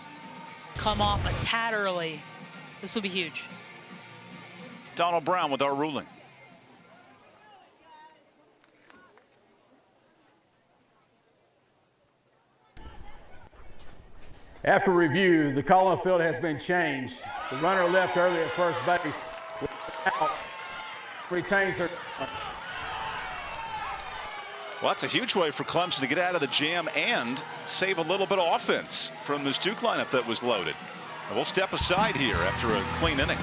come off a tad early. This will be huge. Donald Brown with our ruling. After review, the call on field has been changed. The runner left early at first base. Out, retains her. Well, that's a huge way for Clemson to get out of the jam and save a little bit of offense from this Duke lineup that was loaded. And we'll step aside here after a clean inning.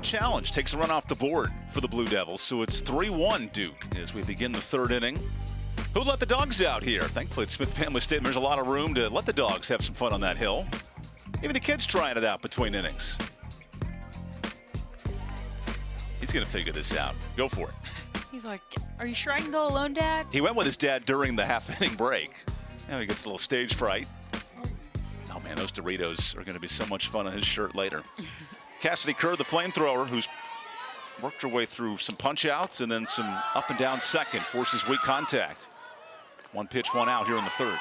Challenge takes a run off the board for the Blue Devils, so it's 3-1 Duke as we begin the third inning. Who let the dogs out here? Thankfully at Smith Family Stadium there's a lot of room to let the dogs have some fun on that hill. Even the kids trying it out between innings. He's gonna figure this out. Go for it. He's like, are you sure I can go alone, Dad? He went with his dad during the half-inning break. Now he gets a little stage fright. Oh man, those Doritos are gonna be so much fun on his shirt later. Cassidy Kerr, the flamethrower, who's worked her way through some punch-outs and then some up and down second, forces weak contact. One pitch, one out here in the third.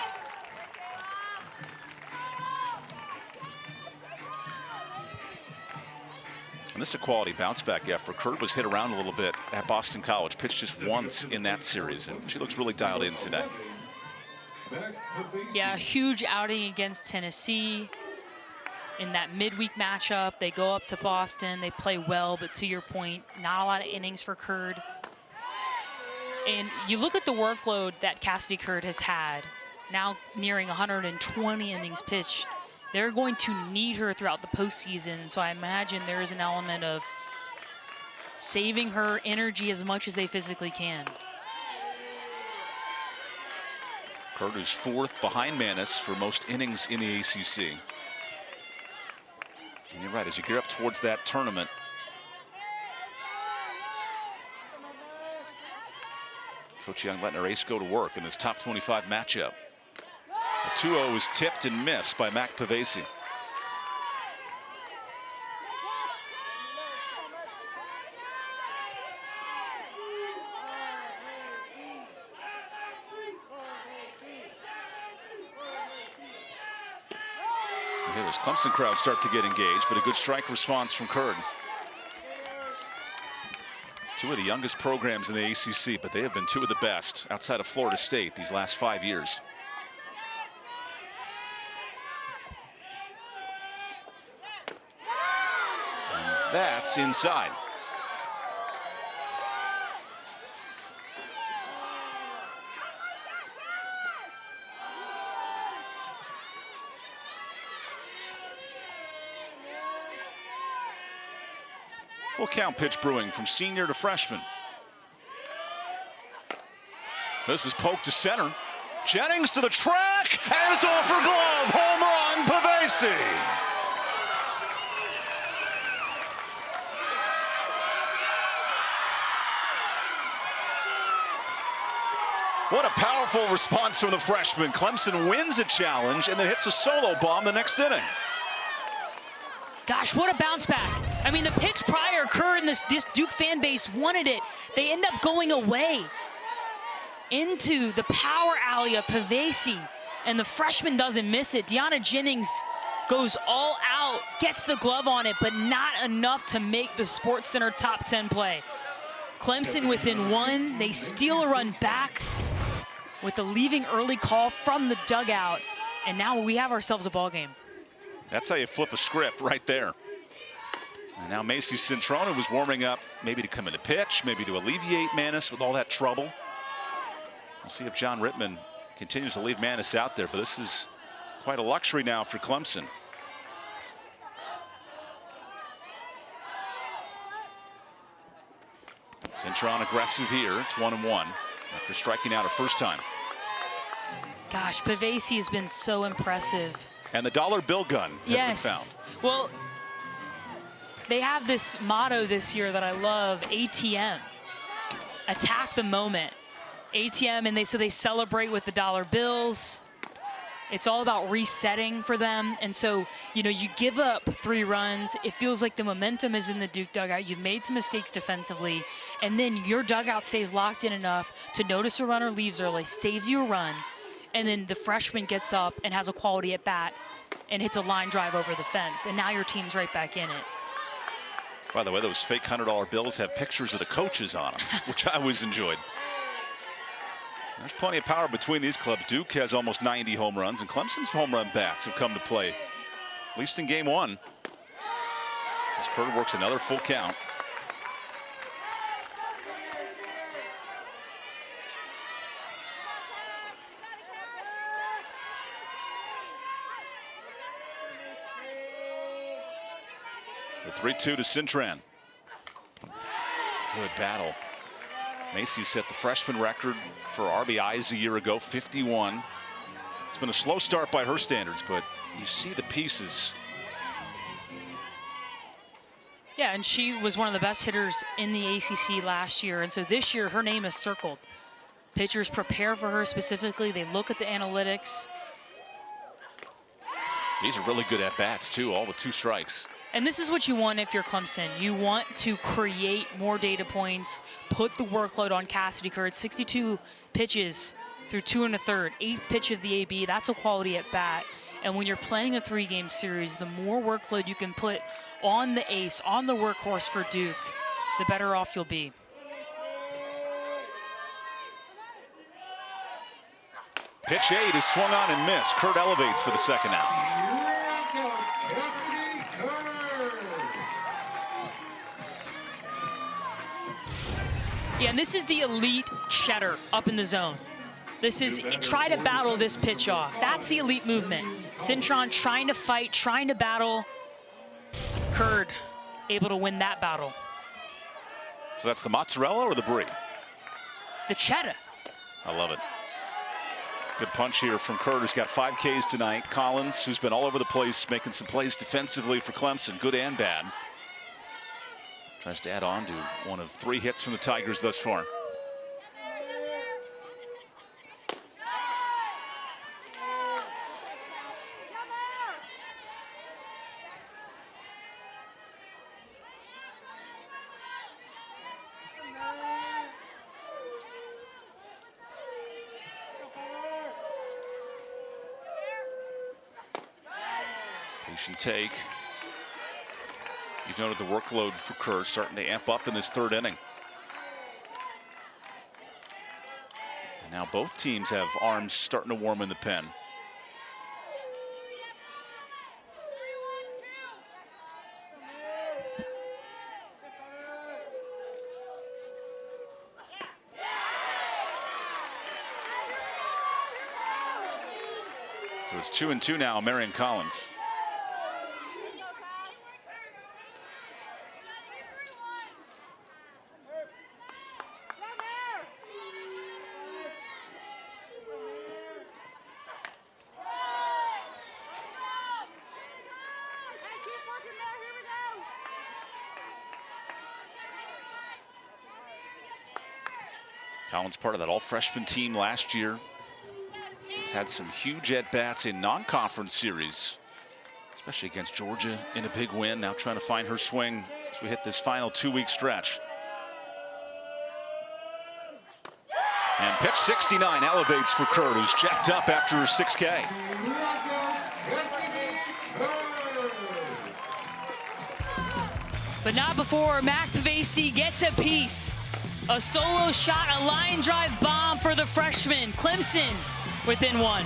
And this is a quality bounce-back effort. Kerr was hit around a little bit at Boston College, pitched just once in that series, and she looks really dialed in today. Yeah, huge outing against Tennessee. In that midweek matchup, they go up to Boston, they play well, but to your point, not a lot of innings for Curd. And you look at the workload that Cassidy Curd has had, now nearing 120 innings pitched. They're going to need her throughout the postseason, so I imagine there is an element of saving her energy as much as they physically can. Curd is fourth behind Manis for most innings in the ACC. And you're right, as you gear up towards that tournament, Coach Young letting her ace go to work in this top 25 matchup. The 2-0 is tipped and missed by Mac Pavesi. Here, this Clemson crowd start to get engaged, but a good strike response from Curd. Two of the youngest programs in the ACC, but they have been two of the best outside of Florida State these last 5 years. And that's inside. Full count pitch brewing from senior to freshman. This is poked to center. Jennings to the track, and it's off for glove. Home run, Pavesi. What a powerful response from the freshman. Clemson wins a challenge and then hits a solo bomb the next inning. Gosh, what a bounce back. I mean, the pitch prior, Kerr and this Duke fan base wanted it. They end up going away into the power alley of Pavesi, and the freshman doesn't miss it. Deanna Jennings goes all out, gets the glove on it, but not enough to make the SportsCenter top 10 play. Clemson within one. They steal a run back with the leaving early call from the dugout, and now we have ourselves a ball game. That's how you flip a script right there. And now Macy Centrone was warming up, maybe to come into pitch, maybe to alleviate Manis with all that trouble. We'll see if John Rittman continues to leave Manis out there, but this is quite a luxury now for Clemson. Centrone aggressive here. It's 1-1 after striking out a first time. Gosh, Pavesi has been so impressive. And the dollar bill gun has been found. Well, they have this motto this year that I love, ATM. Attack the moment. ATM, and so they celebrate with the dollar bills. It's all about resetting for them. And so, you know, you give up 3 runs. It feels like the momentum is in the Duke dugout. You've made some mistakes defensively. And then your dugout stays locked in enough to notice a runner leaves early, saves you a run. And then the freshman gets up and has a quality at bat and hits a line drive over the fence. And now your team's right back in it. By the way, those fake $100 bills have pictures of the coaches on them, which I always enjoyed. There's plenty of power between these clubs. Duke has almost 90 home runs, and Clemson's home run bats have come to play, at least in game 1. As Kerr works another full count. The 3-2 to Cintran. Good battle. Macy set the freshman record for RBIs a year ago, 51. It's been a slow start by her standards, but you see the pieces. Yeah, and she was one of the best hitters in the ACC last year, and so this year her name is circled. Pitchers prepare for her specifically. They look at the analytics. These are really good at-bats, too, all with 2 strikes. And this is what you want if you're Clemson. You want to create more data points, put the workload on Cassidy Kerr. 62 pitches through 2 1/3, 8th pitch of the AB. That's a quality at bat. And when you're playing a 3-game series, the more workload you can put on the ace, on the workhorse for Duke, the better off you'll be. Pitch 8 is swung on and missed. Kurt elevates for the second out. Cassidy Kerr. Yeah, and this is the elite cheddar up in the zone. This is, try to battle this pitch off. That's the elite movement. Cintron trying to fight, trying to battle. Kerr able to win that battle. So that's the mozzarella or the brie? The cheddar. I love it. Good punch here from Kerr, who's got 5 Ks tonight. Collins, who's been all over the place, making some plays defensively for Clemson, good and bad. Tries to add on to one of 3 hits from the Tigers thus far. Patient take. You've noted the workload for Kerr starting to amp up in this 3rd inning. And now both teams have arms starting to warm in the pen. So it's 2-2 now, Marion Collins. Collins part of that all-freshman team last year. He's had some huge at-bats in non-conference series, especially against Georgia in a big win. Now trying to find her swing as we hit this final 2-week stretch. And pitch 69 elevates for Kerr, who's jacked up after her 6K. But not before Mac Pavesi gets a piece. A solo shot, a line drive bomb for the freshman. Clemson within one.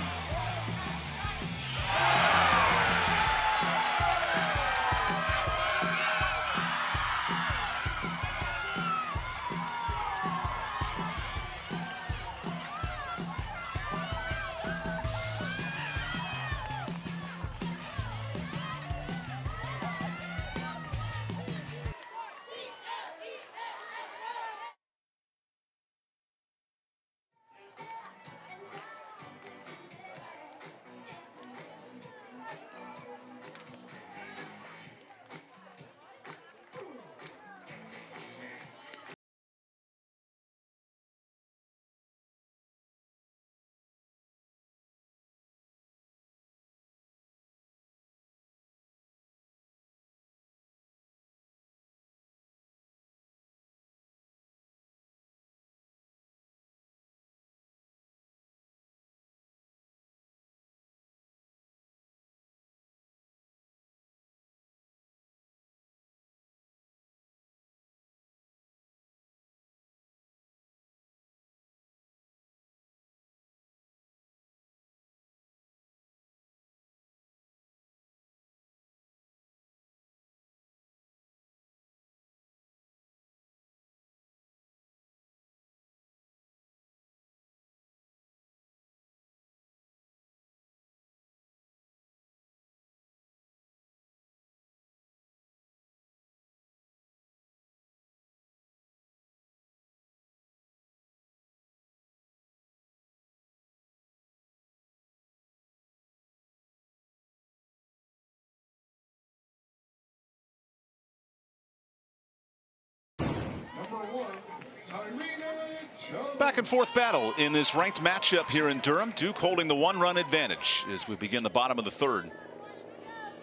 Back and forth battle in this ranked matchup here in Durham. Duke holding the 1-run advantage as we begin the bottom of the third.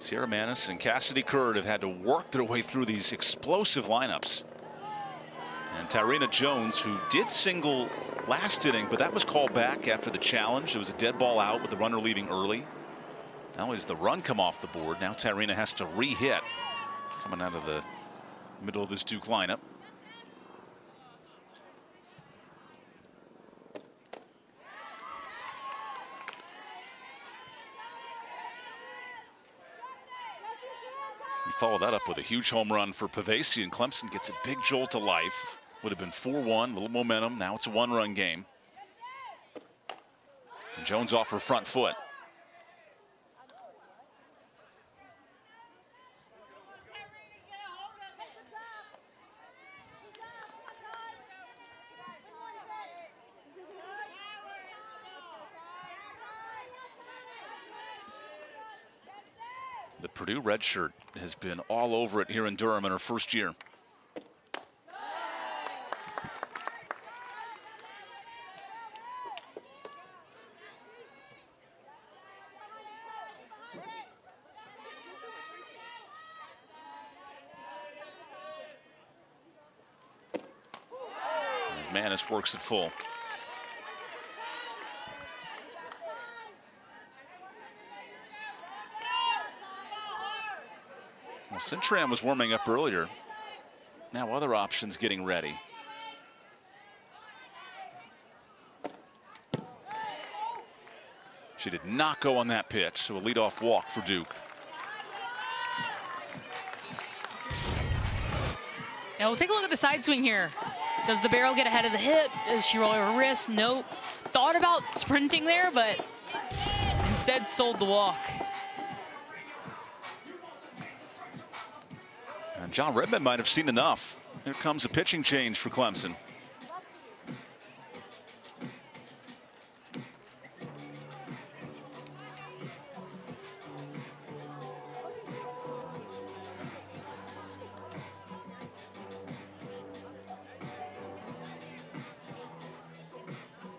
Sierra Manis and Cassidy Curd have had to work their way through these explosive lineups. And Tyrena Jones, who did single last inning, but that was called back after the challenge. It was a dead ball out with the runner leaving early. Not only does the run come off the board, now Tyrena has to re-hit coming out of the middle of this Duke lineup. You follow that up with a huge home run for Pavesi, and Clemson gets a big jolt to life. Would have been 4-1, a little momentum. Now it's a 1-run game. And Jones off her front foot. The Purdue redshirt has been all over it here in Durham in her first year. As Manis works it full. Well, Cintran was warming up earlier. Now other options getting ready. She did not go on that pitch, so a leadoff walk for Duke. Now we'll take a look at the side swing here. Does the barrel get ahead of the hip? Does she roll her wrist? Nope. Thought about sprinting there, but instead sold the walk. And John Redmond might have seen enough. Here comes a pitching change for Clemson.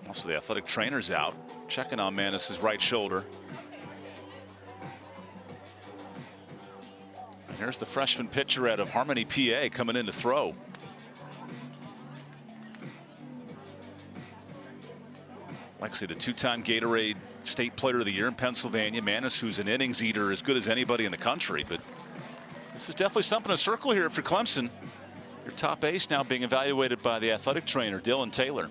Also, the athletic trainer's out, checking on Manis's right shoulder. And here's the freshman pitcher out of Harmony, PA, coming in to throw. Lexi, the two-time Gatorade State Player of the Year in Pennsylvania. Manis, who's an innings eater as good as anybody in the country. But this is definitely something to circle here for Clemson. Your top ace now being evaluated by the athletic trainer, Dylan Taylor.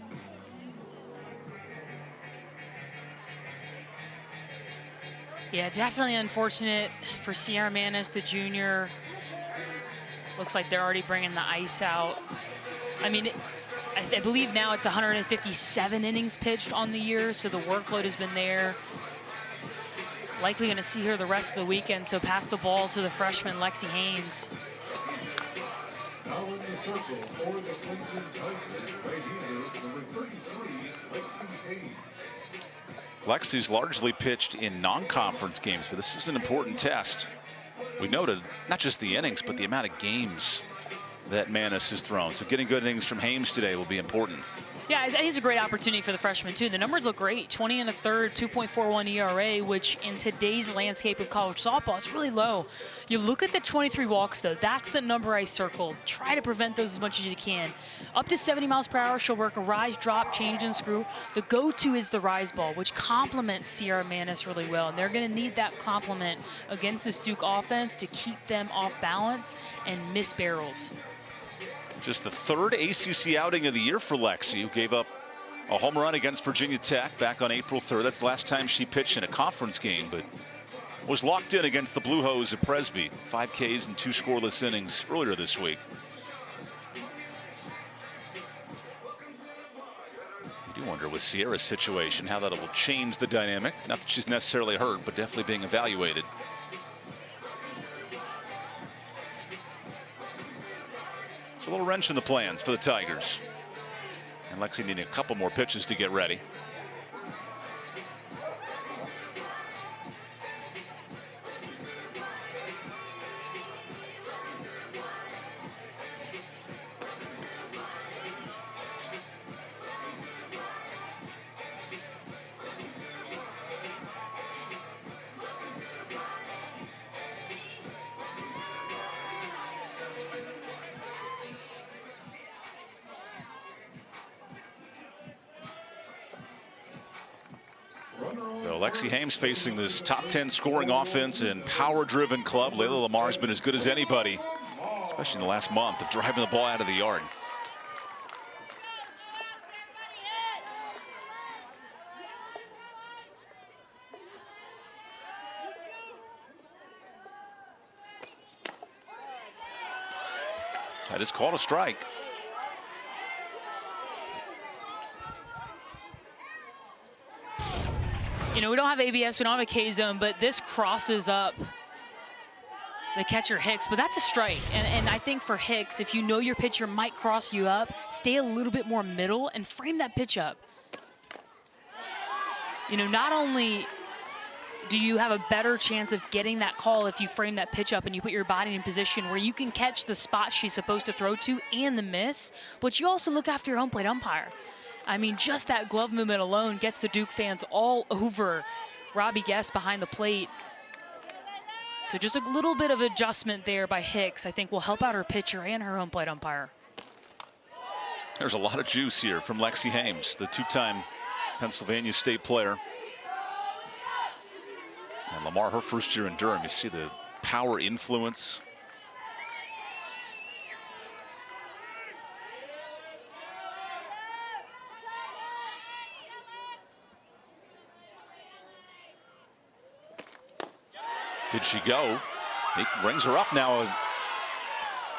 Yeah, definitely unfortunate for Sierra Manis, the junior. Looks like they're already bringing the ice out. I mean, I believe now it's 157 innings pitched on the year, so the workload has been there. Likely going to see her the rest of the weekend, so pass the ball to the freshman, Lexi Hames. Now in the circle for the Clemson Tigers, right-hander, number 33, Lexi Hames. Lexi's largely pitched in non-conference games, but this is an important test. We noted not just the innings, but the amount of games that Manis has thrown. So getting good innings from Hames today will be important. Yeah, I think it's a great opportunity for the freshman, too. The numbers look great. 20 and a third, 2.41 ERA, which in today's landscape of college softball is really low. You look at the 23 walks, though. That's the number I circled. Try to prevent those as much as you can. Up to 70 miles per hour, she'll work a rise, drop, change, and screw. The go-to is the rise ball, which complements Sierra Manis really well. And they're going to need that complement against this Duke offense to keep them off balance and miss barrels. Just the third ACC outing of the year for Lexi, who gave up a home run against Virginia Tech back on April 3rd. That's the last time she pitched in a conference game, but was locked in against the Blue Hose at Presby. 5 Ks and 2 scoreless innings earlier this week. You do wonder with Sierra's situation how that will change the dynamic. Not that she's necessarily hurt, but definitely being evaluated. A little wrench in the plans for the Tigers. And Lexi needing a couple more pitches to get ready. So Lexi Hames facing this top 10 scoring offense and power-driven club. Layla Lamar's been as good as anybody, especially in the last month, of driving the ball out of the yard. That is called a strike. You know, we don't have ABS, we don't have a K-zone, but this crosses up the catcher Hicks, but that's a strike. And I think for Hicks, if you know your pitcher might cross you up, stay a little bit more middle and frame that pitch up. You know, not only do you have a better chance of getting that call if you frame that pitch up and you put your body in position where you can catch the spot she's supposed to throw to and the miss, but you also look after your home plate umpire. I mean, just that glove movement alone gets the Duke fans all over Robbie Guest behind the plate. So just a little bit of adjustment there by Hicks, I think, will help out her pitcher and her home plate umpire. There's a lot of juice here from Lexi Hames, the two-time Pennsylvania State player. And Lamar, her first year in Durham, you see the power influence. Did she go? He rings her up now.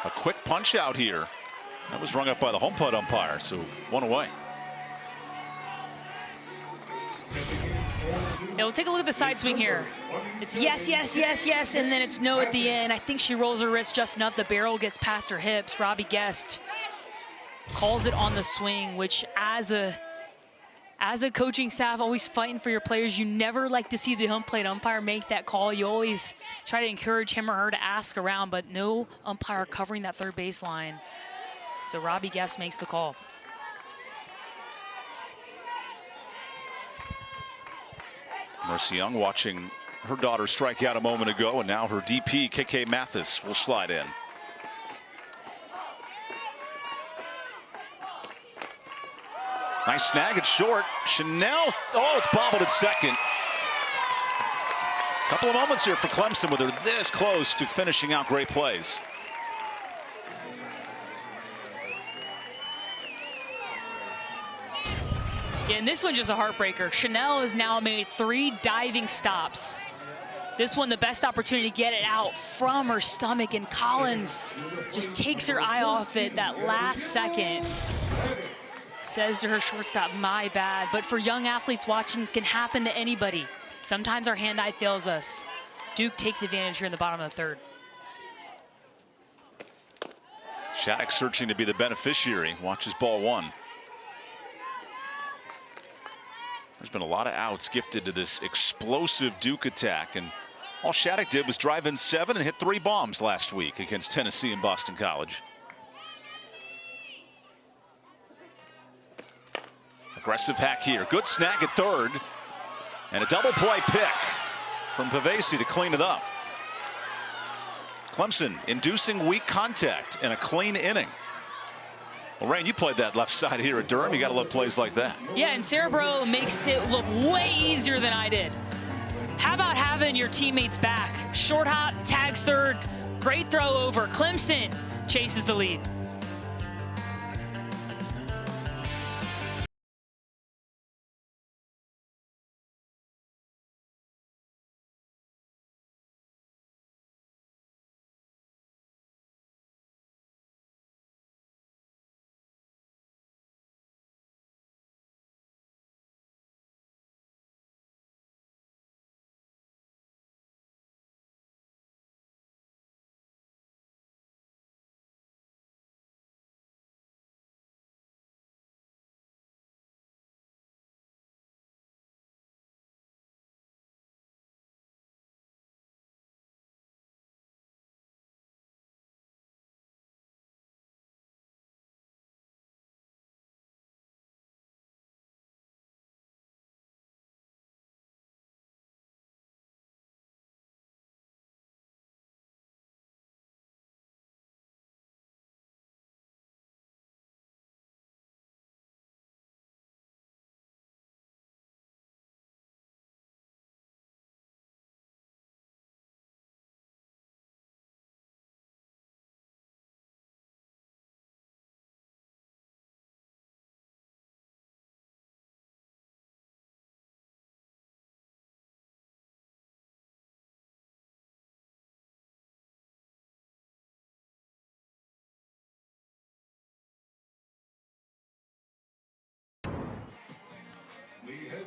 A quick punch out here. That was rung up by the home plate umpire, so 1 away. Yeah, we'll take a look at the side swing here. It's yes, yes, yes, yes, and then it's no at the end. I think she rolls her wrist just enough. The barrel gets past her hips. Robbie Guest calls it on the swing, which as a coaching staff, always fighting for your players, you never like to see the home plate umpire make that call. You always try to encourage him or her to ask around, but no umpire covering that third baseline. So Robbie Guest makes the call. Mercy Young watching her daughter strike out a moment ago, and now her DP, KK Mathis, will slide in. Nice snag at short. Chanel, oh, it's bobbled at second. Couple of moments here for Clemson with her this close to finishing out great plays. Yeah, and this one just a heartbreaker. Chanel has now made 3 diving stops. This one, the best opportunity to get it out from her stomach, and Collins just takes her eye off it that last second. Says to her shortstop, my bad. But for young athletes watching, it can happen to anybody. Sometimes our hand-eye fails us. Duke takes advantage here in the bottom of the 3rd. Shattuck searching to be the beneficiary. Watches ball 1. There's been a lot of outs gifted to this explosive Duke attack, and all Shattuck did was drive in 7 and hit 3 bombs last week against Tennessee and Boston College. Aggressive hack here. Good snag at 3rd. And a double play pick from Pavesi to clean it up. Clemson inducing weak contact in a clean inning. Well, Rain, you played that left side here at Durham. You got to love plays like that. Yeah, and Cerebro makes it look way easier than I did. How about having your teammates back? Short hop, tags 3rd, great throw over. Clemson chases the lead.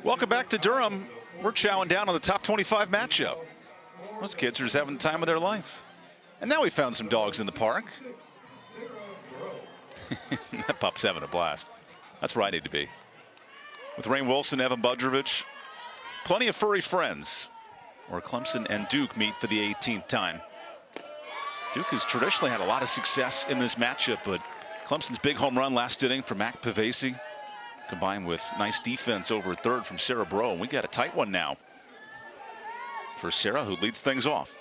Welcome back to Durham. We're chowing down on the top 25 matchup. Those kids are just having the time of their life. And now we found some dogs in the park. That pup's having a blast. That's where I need to be. With Rain Wilson, Evan Budrovich, plenty of furry friends, where Clemson and Duke meet for the 18th time. Duke has traditionally had a lot of success in this matchup, but Clemson's big home run last inning from Mac Pavesi, combined with nice defense over at 3rd from Sarah Bro. And we got a tight one now for Sarah, who leads things off.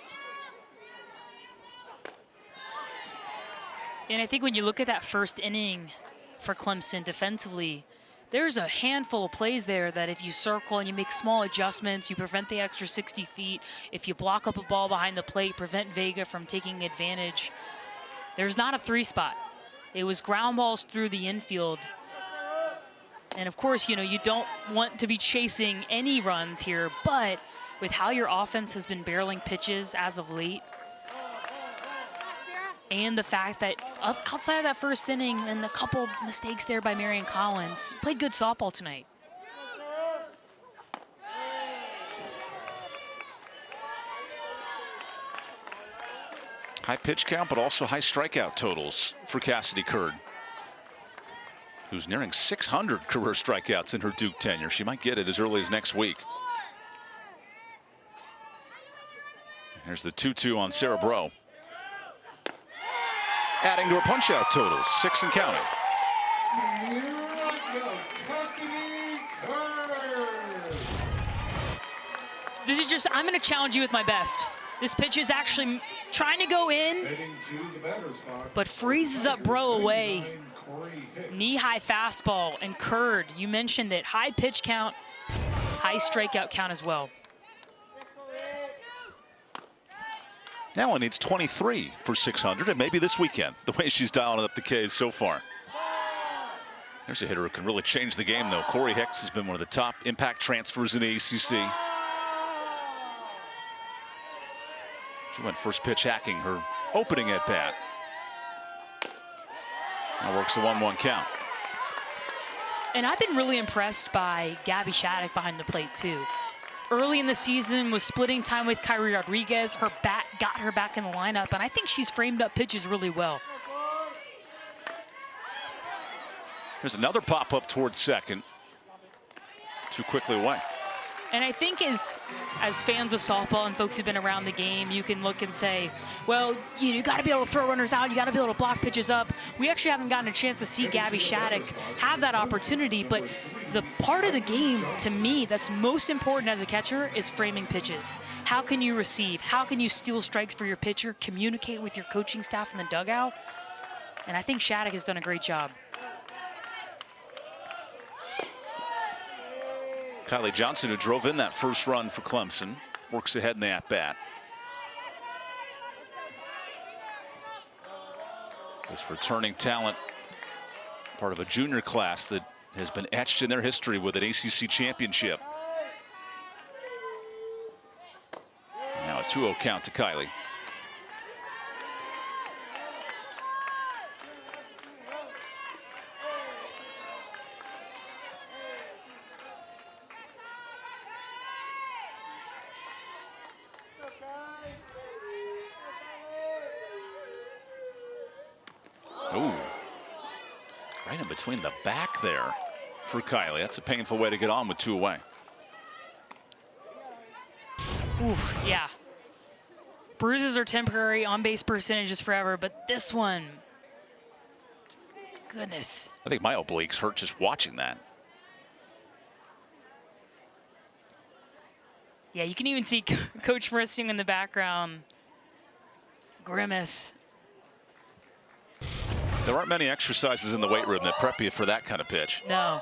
And I think when you look at that first inning for Clemson defensively, there's a handful of plays there that if you circle and you make small adjustments, you prevent the extra 60 feet. If you block up a ball behind the plate, prevent Vega from taking advantage. There's not a 3 spot. It was ground balls through the infield. And of course, you know, you don't want to be chasing any runs here, but with how your offense has been barreling pitches as of late, and the fact that outside of that first inning and a couple mistakes there by Marion Collins, played good softball tonight. High pitch count, but also high strikeout totals for Cassidy Curd, who's nearing 600 career strikeouts in her Duke tenure. She might get it as early as next week. Here's the 2-2 on Sarah Bro. Adding to her punch-out totals, 6 and counting. This is just, I'm going to challenge you with my best. This pitch is actually trying to go in, Heading to the batter's box, but freezes up Bro away. 39, Corey Hicks. Knee-high fastball, and Curd, you mentioned it, high pitch count, high strikeout count as well. Now needs 23 for 600, and maybe this weekend, the way she's dialing up the Ks so far. There's a hitter who can really change the game, though. Corey Hicks has been one of the top impact transfers in the ACC. She went first pitch hacking her opening at bat. Now works the 1-1 count. And I've been really impressed by Gabby Shattuck behind the plate, too. Early in the season was splitting time with Kyrie Rodriguez. Her bat got her back in the lineup, and I think she's framed up pitches really well. There's another pop-up towards second. Too quickly away. And I think as fans of softball and folks who've been around the game, you can look and say, well, you got to be able to throw runners out. You got to be able to block pitches up. We actually haven't gotten a chance to see Gabby Shattuck have that opportunity. But the part of the game, to me, that's most important as a catcher is framing pitches. How can you receive? How can you steal strikes for your pitcher, communicate with your coaching staff in the dugout? And I think Shattuck has done a great job. Kylie Johnson, who drove in that first run for Clemson, works ahead in the at-bat. This returning talent, part of a junior class that has been etched in their history with an ACC championship. Now a 2-0 count to Kylie. Ooh, right in between the back there for Kylie. That's a painful way to get on with 2 away. Ooh, yeah. Bruises are temporary, on-base percentage is forever, but this one, goodness. I think my obliques hurt just watching that. Yeah, you can even see Coach Fristing in the background. Grimace. There aren't many exercises in the weight room that prep you for that kind of pitch. No.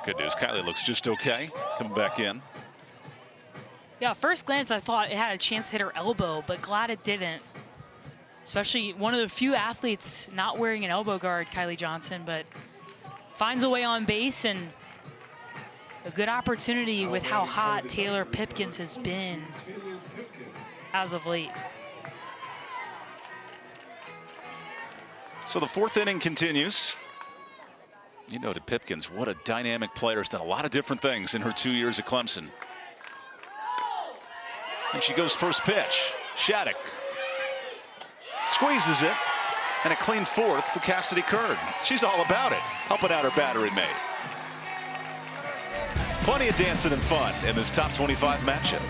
Good news, Kylie looks just okay coming back in. Yeah, first glance, I thought it had a chance to hit her elbow, but glad it didn't. Especially one of the few athletes not wearing an elbow guard, Kylie Johnson, but finds a way on base, and a good opportunity with how hot Taylor Pipkins has been as of late. So the 4th inning continues. You noted Pipkins, what a dynamic player. Has done a lot of different things in her 2 years at Clemson. And she goes first pitch. Shattuck squeezes it, and a clean 4th for Cassidy Curd. She's all about it, helping out her battery mate. Plenty of dancing and fun in this top 25 matchup.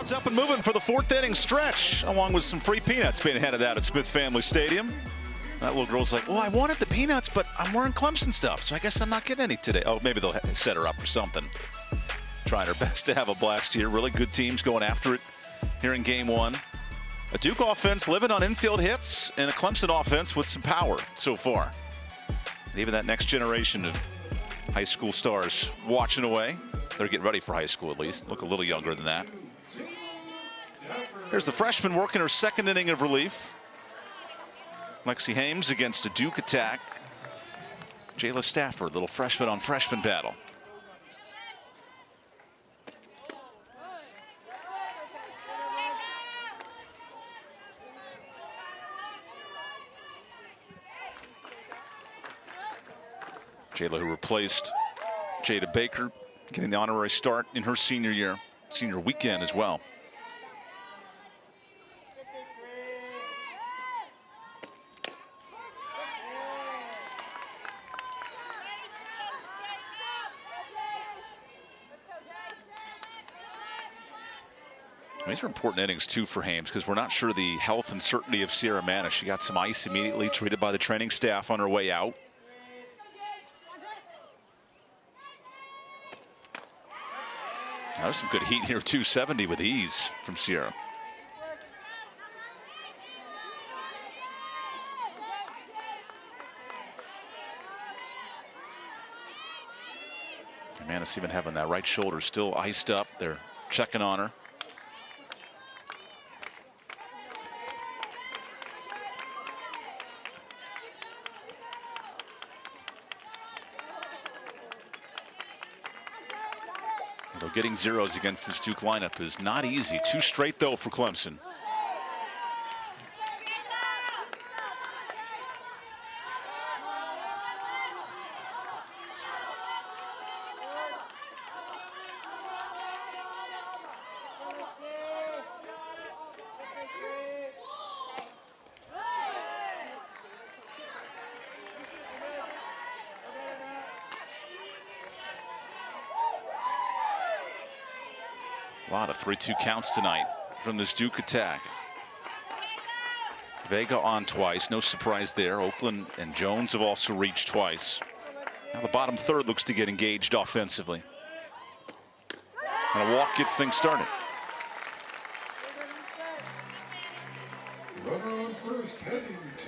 Crowd's up and moving for the 4th inning stretch, along with some free peanuts being handed out at Smith Family Stadium. That little girl's like, well, I wanted the peanuts, but I'm wearing Clemson stuff, so I guess I'm not getting any today. Oh, maybe they'll set her up for something. Trying her best to have a blast here. Really good teams going after it here in game 1. A Duke offense living on infield hits and a Clemson offense with some power so far. And even that next generation of high school stars watching away. They're getting ready for high school at least. Look a little younger than that. Here's the freshman working her 2nd inning of relief. Lexi Hames against a Duke attack. Jayla Stafford, little freshman on freshman battle. Jayla, who replaced Jada Baker, getting the honorary start in her senior year, senior weekend as well. These are important innings too for Hames because we're not sure the health and certainty of Sierra Mana. She got some ice immediately, treated by the training staff on her way out. Now there's some good heat here, 270 with ease from Sierra. Manis even having that right shoulder still iced up. They're checking on her. Although getting zeros against this Duke lineup is not easy. 2 straight though for Clemson. A lot of 3-2 counts tonight from this Duke attack. Vega on twice, no surprise there. Oakland and Jones have also reached twice. Now the bottom third looks to get engaged offensively. And a walk gets things started.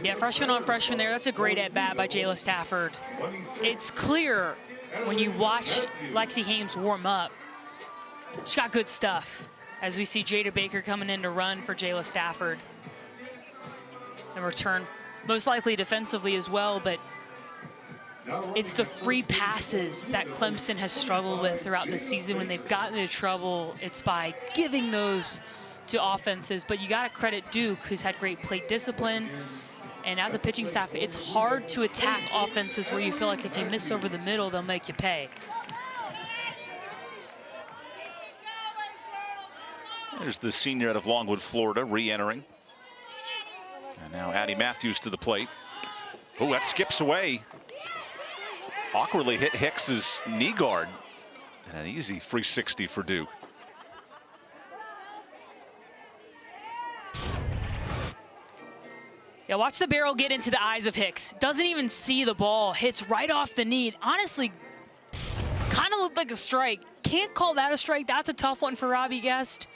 Yeah, freshman on freshman there. That's a great at-bat by Jayla Stafford. It's clear when you watch Lexi Hames warm up. She's got good stuff. As we see Jada Baker coming in to run for Jayla Stafford. And return most likely defensively as well, but it's the free passes that Clemson has struggled with throughout the season. When they've gotten into trouble, it's by giving those to offenses. But you got to credit Duke, who's had great plate discipline. And as a pitching staff, it's hard to attack offenses where you feel like if you miss over the middle, they'll make you pay. There's the senior out of Longwood, Florida, re-entering. And now Addie Matthews to the plate. Oh, that skips away. Awkwardly hit Hicks's knee guard. And an easy 360 for Duke. Yeah, watch the barrel get into the eyes of Hicks. Doesn't even see the ball. Hits right off the knee. Honestly, kind of looked like a strike. Can't call that a strike. That's a tough one for Robbie Guest.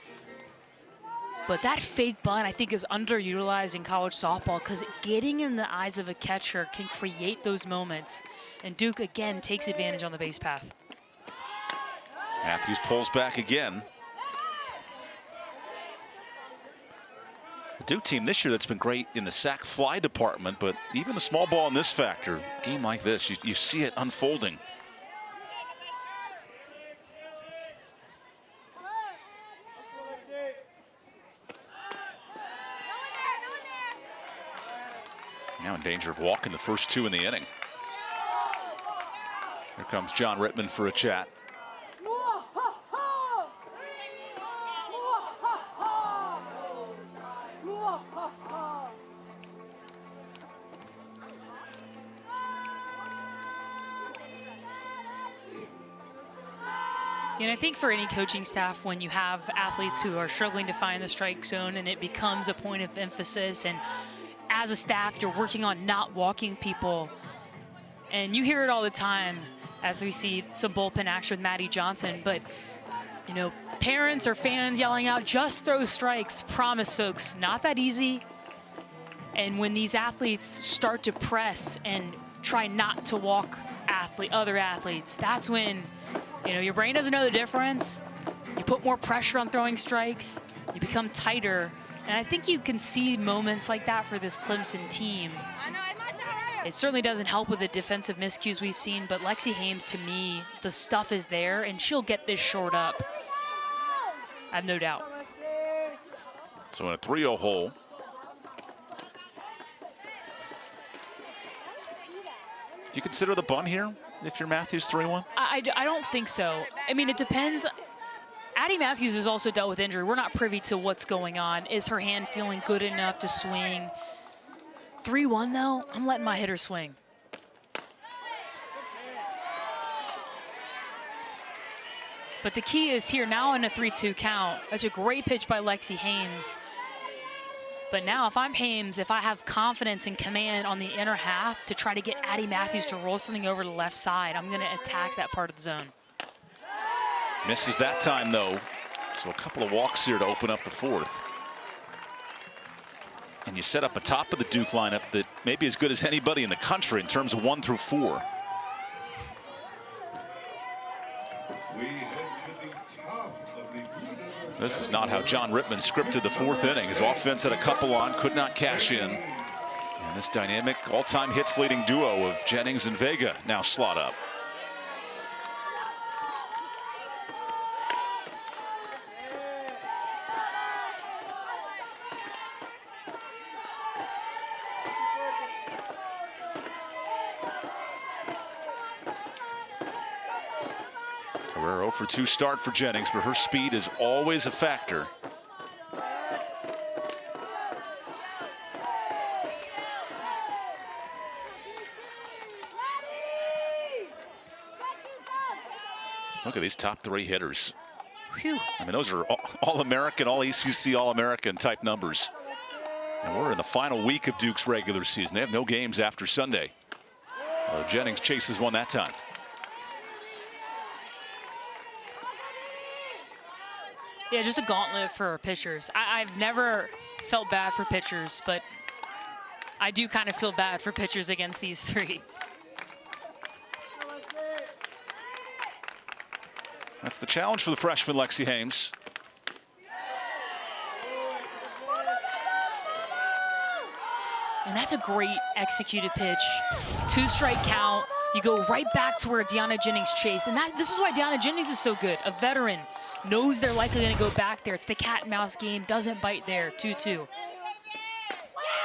But that fake bunt, I think, is underutilized in college softball because getting in the eyes of a catcher can create those moments. And Duke, again, takes advantage on the base path. Matthews pulls back again. The Duke team this year that's been great in the sac fly department, but even the small ball in this factor, game like this, you see it unfolding. Now in danger of walking the first 2 in the inning. Here comes John Rittman for a chat. And I think for any coaching staff, when you have athletes who are struggling to find the strike zone and it becomes a point of emphasis, and as a staff, you're working on not walking people, and you hear it all the time as we see some bullpen action with Maddie Johnson, but you know, parents or fans yelling out, just throw strikes. Promise, folks, not that easy. And when these athletes start to press and try not to walk other athletes, that's when, you know, your brain doesn't know the difference. You put more pressure on throwing strikes, you become tighter. And I think you can see moments like that for this Clemson team. It certainly doesn't help with the defensive miscues we've seen, but Lexi Hames, to me, the stuff is there, and she'll get this short up. I have no doubt. So in a 3-0 hole. Do you consider the bunt here if you're Matthews 3-1? I don't think so. I mean, it depends. Addie Matthews has also dealt with injury. We're not privy to what's going on. Is her hand feeling good enough to swing? 3-1 though, I'm letting my hitter swing. But the key is here now in a 3-2 count. That's a great pitch by Lexi Hames. But now if I'm Hames, if I have confidence and command on the inner half to try to get Addie Matthews to roll something over to the left side, I'm gonna attack that part of the zone. Misses that time though. So a couple of walks here to open up the fourth. And you set up a top of the Duke lineup that may be as good as anybody in the country in terms of 1 through 4. This is not how John Rittman scripted the fourth inning. His offense had a couple on, could not cash in. And this dynamic all-time hits leading duo of Jennings and Vega now slot up. Career 0 for 2 start for Jennings, but her speed is always a factor. Look at these top 3 hitters. Whew. I mean, those are all-American, all ACC All-American type numbers. And we're in the final week of Duke's regular season. They have no games after Sunday. Jennings chases one that time. Yeah, just a gauntlet for pitchers. I've never felt bad for pitchers, but I do kind of feel bad for pitchers against these 3. That's the challenge for the freshman Lexi Hames. And that's a great executed pitch. 2-strike count. You go right back to where Deanna Jennings chased. And this is why Deanna Jennings is so good. A veteran. Knows they're likely going to go back there. It's the cat and mouse game. Doesn't bite there. 2-2.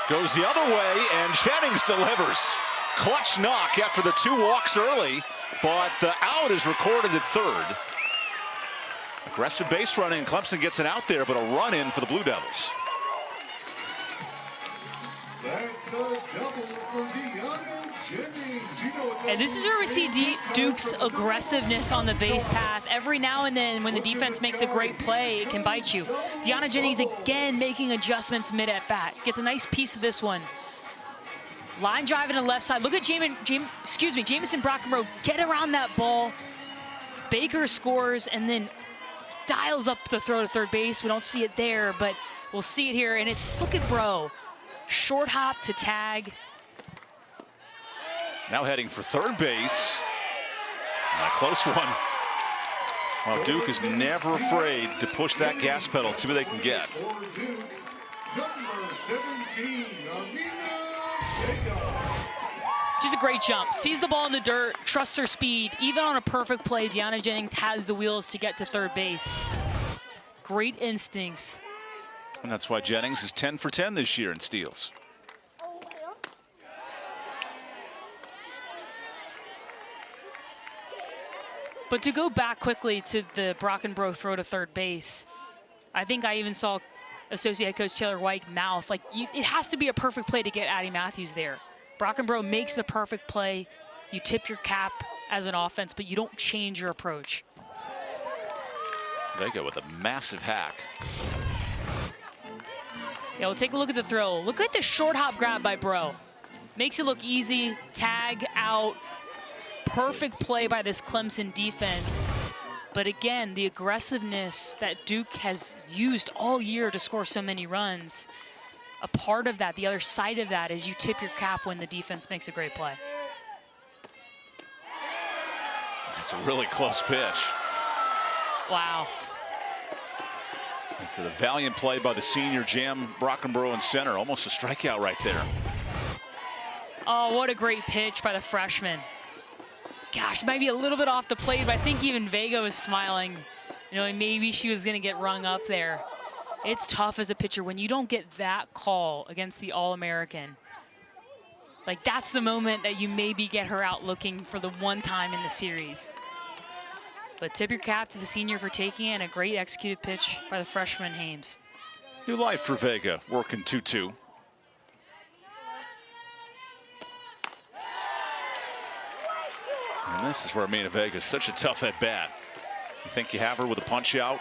Goes the other way, and Jennings delivers. Clutch knock after the 2 walks early, but the out is recorded at third. Aggressive base running, and Clemson gets it out there, but a run in for the Blue Devils. That's a double for Deanna Jennings. You know what that And this is where we see Duke's aggressiveness on the base path. Every now and then when the defense makes a great play, it can bite you. Deanna Jennings again making adjustments mid at bat. Gets a nice piece of this one. Line drive to the left side. Look at Jamison Brockenbrough get around that ball. Baker scores and then dials up the throw to third base. We don't see it there, but we'll see it here. And it's, look at Bro. Short hop to tag. Now heading for third base. And a close one. Well, Duke is never afraid to push that gas pedal and see what they can get. for Duke, number 17, Amina Vega. Just a great jump. Sees the ball in the dirt, trusts her speed. Even on a perfect play, Deanna Jennings has the wheels to get to third base. Great instincts. And that's why Jennings is 10 for 10 this year in steals. But to go back quickly to the Brockenbrough throw to third base, I think I even saw Associate Coach Taylor White mouth, like, it has to be a perfect play to get Addie Matthews there. Brockenbrough makes the perfect play. You tip your cap as an offense, but you don't change your approach. Vega with a massive hack. Yeah, we'll take a look at the throw. Look at the short hop grab by Bro. Makes it look easy, tag out. Perfect play by this Clemson defense. But again, the aggressiveness that Duke has used all year to score so many runs, a part of that, the other side of that, is you tip your cap when the defense makes a great play. That's a really close pitch. Wow. After the valiant play by the senior Jam Brockenborough in center, almost a strikeout right there. Oh, what a great pitch by the freshman. Gosh, might be a little bit off the plate, but I think even Vega was smiling. You know, maybe she was going to get rung up there. It's tough as a pitcher when you don't get that call against the All-American. Like, that's the moment that you maybe get her out looking for the one time in the series. But tip your cap to the senior for taking it, and a great executed pitch by the freshman Hames. New life for Vega, working 2-2. And this is where Mina Vega is such a tough at bat. You think you have her with a punch out.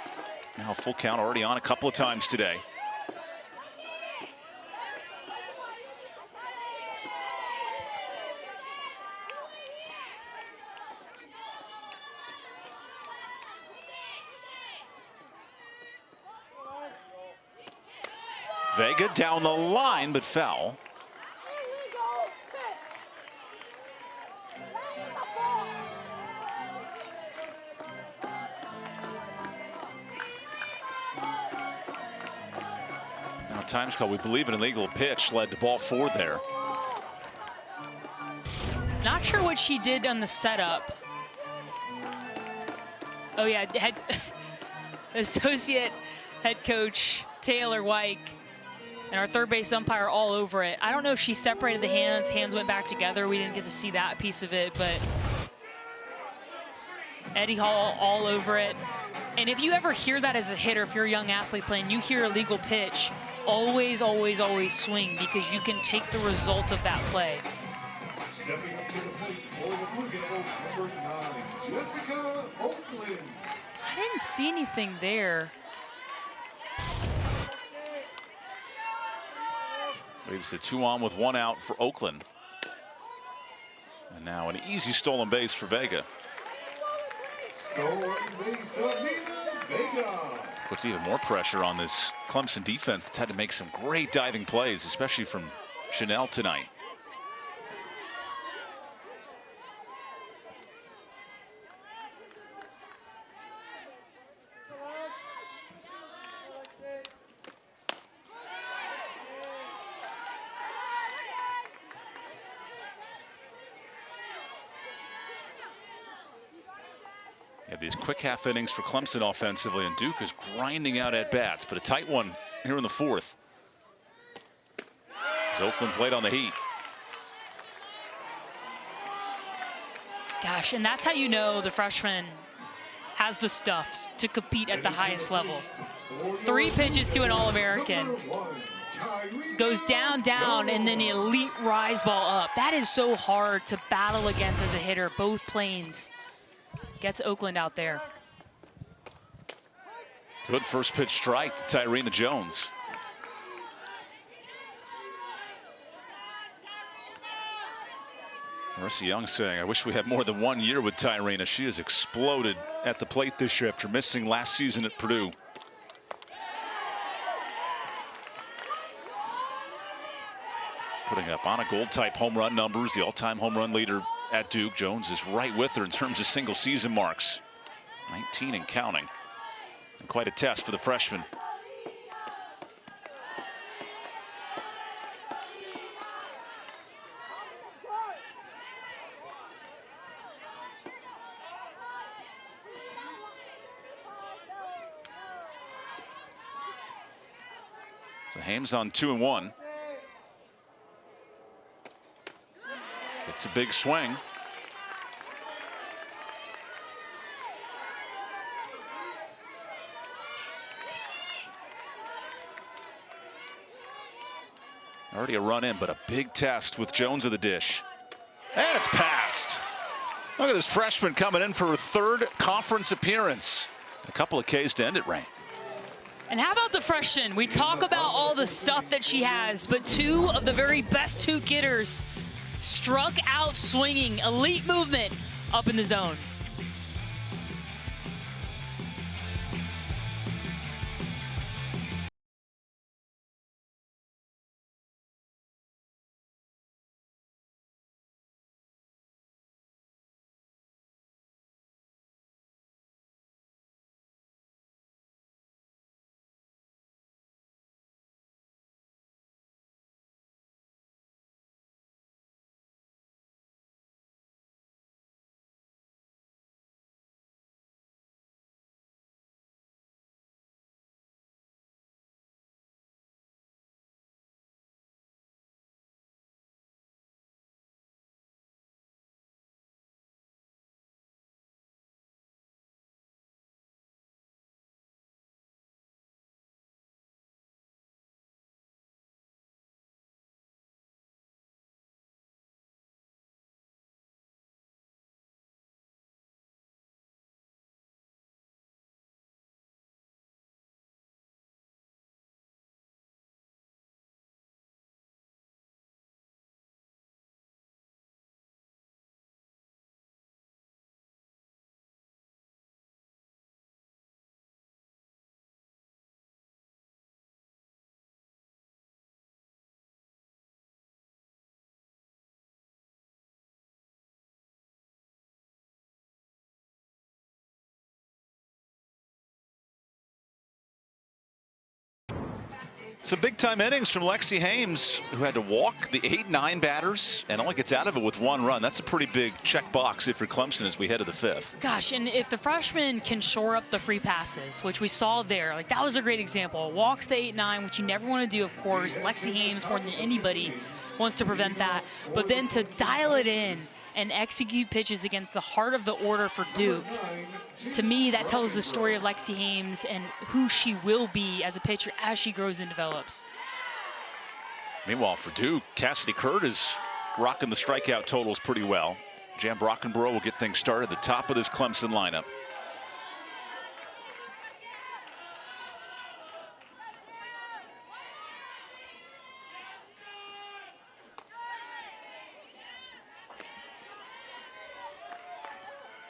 Now full count already on a couple of times today. Vega down the line, but foul. Now time's call, we believe an illegal pitch led to ball 4 there. Not sure what she did on the setup. Oh yeah, associate head coach Taylor Wyke and our third base umpire all over it. I don't know if she separated the hands. Hands went back together. We didn't get to see that piece of it, but Eddie Hall all over it. And if you ever hear that as a hitter, if you're a young athlete playing, you hear a legal pitch, always, always, always swing, because you can take the result of that play. Stepping up to the plate for the Blue Devils, number 9, Jessica Oakland. I didn't see anything there. Leads to 2 on with 1 out for Oakland. And now an easy stolen base for Vega. Stolen base of Mina Vega. Puts even more pressure on this Clemson defense that's had to make some great diving plays, especially from Chanel tonight. Yeah, these quick half innings for Clemson offensively, and Duke is grinding out at bats, but a tight one here in the 4th. As Oakland's late on the heat. Gosh, and that's how you know the freshman has the stuff to compete at the highest level. 3 pitches to an All-American. Goes down, down, and then the elite rise ball up. That is so hard to battle against as a hitter, both planes. Gets Oakland out there. Good first pitch strike to Tyrena Jones. Marissa Young saying, I wish we had more than 1 year with Tyrena. She has exploded at the plate this year after missing last season at Purdue. Putting up on a gold type home run numbers, the all-time home run leader at Duke. Jones is right with her in terms of single season marks. 19 and counting. And quite a test for the freshman. So Hames on 2-1. It's a big swing. Already a run in, but a big test with Jones of the dish. And it's passed. Look at this freshman coming in for her 3rd conference appearance. A couple of Ks to end it, Rain. And how about the freshman? We talk about all the stuff that she has, but two of the very best Duke hitters struck out swinging, elite movement up in the zone. Some big-time innings from Lexi Hames, who had to walk the 8-9 batters and only gets out of it with one run. That's a pretty big check box if you're Clemson as we head to the fifth. Gosh, and if the freshman can shore up the free passes, which we saw there, like that was a great example. Walks the 8-9, which you never want to do, of course. Lexi Hames, more than anybody, wants to prevent that. But then to dial it in and execute pitches against the heart of the order for Duke, to me, that tells the story of Lexi Hames and who she will be as a pitcher as she grows and develops. Meanwhile, for Duke, Cassidy Curd is rocking the strikeout totals pretty well. Jan Brockenborough will get things started at the top of this Clemson lineup.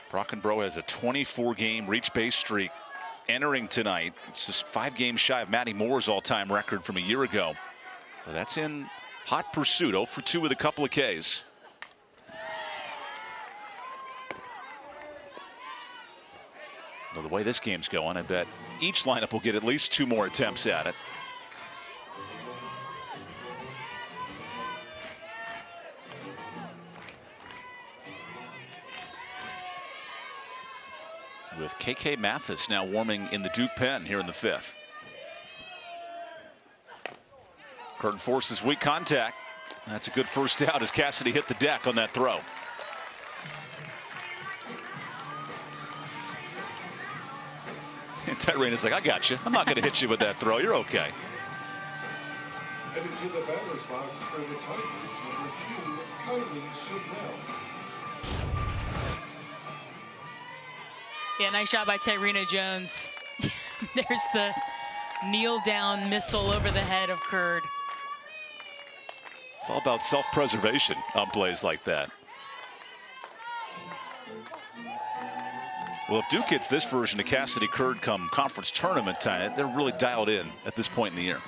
Brockenborough has a 24-game reach base streak entering tonight. It's just 5 games shy of Maddie Moore's all-time record from a year ago. But that's in hot pursuit. 0 for 2 with a couple of Ks. Well, the way this game's going, I bet each lineup will get at least 2 more attempts at it. With KK Mathis now warming in the Duke pen here in the fifth. Curtin forces weak contact. That's a good first out as Cassidy hit the deck on that throw. And Tyrena's like, I got you. I'm not going to hit you with that throw. You're okay. Headed to the batter's box for the Tigers, number 2, Kylie Chevelle. Yeah, nice job by Tyrena Jones. There's the kneel down missile over the head of Curd. It's all about self-preservation on plays like that. Well, if Duke gets this version of Cassidy Curd come conference tournament time, they're really dialed in at this point in the year.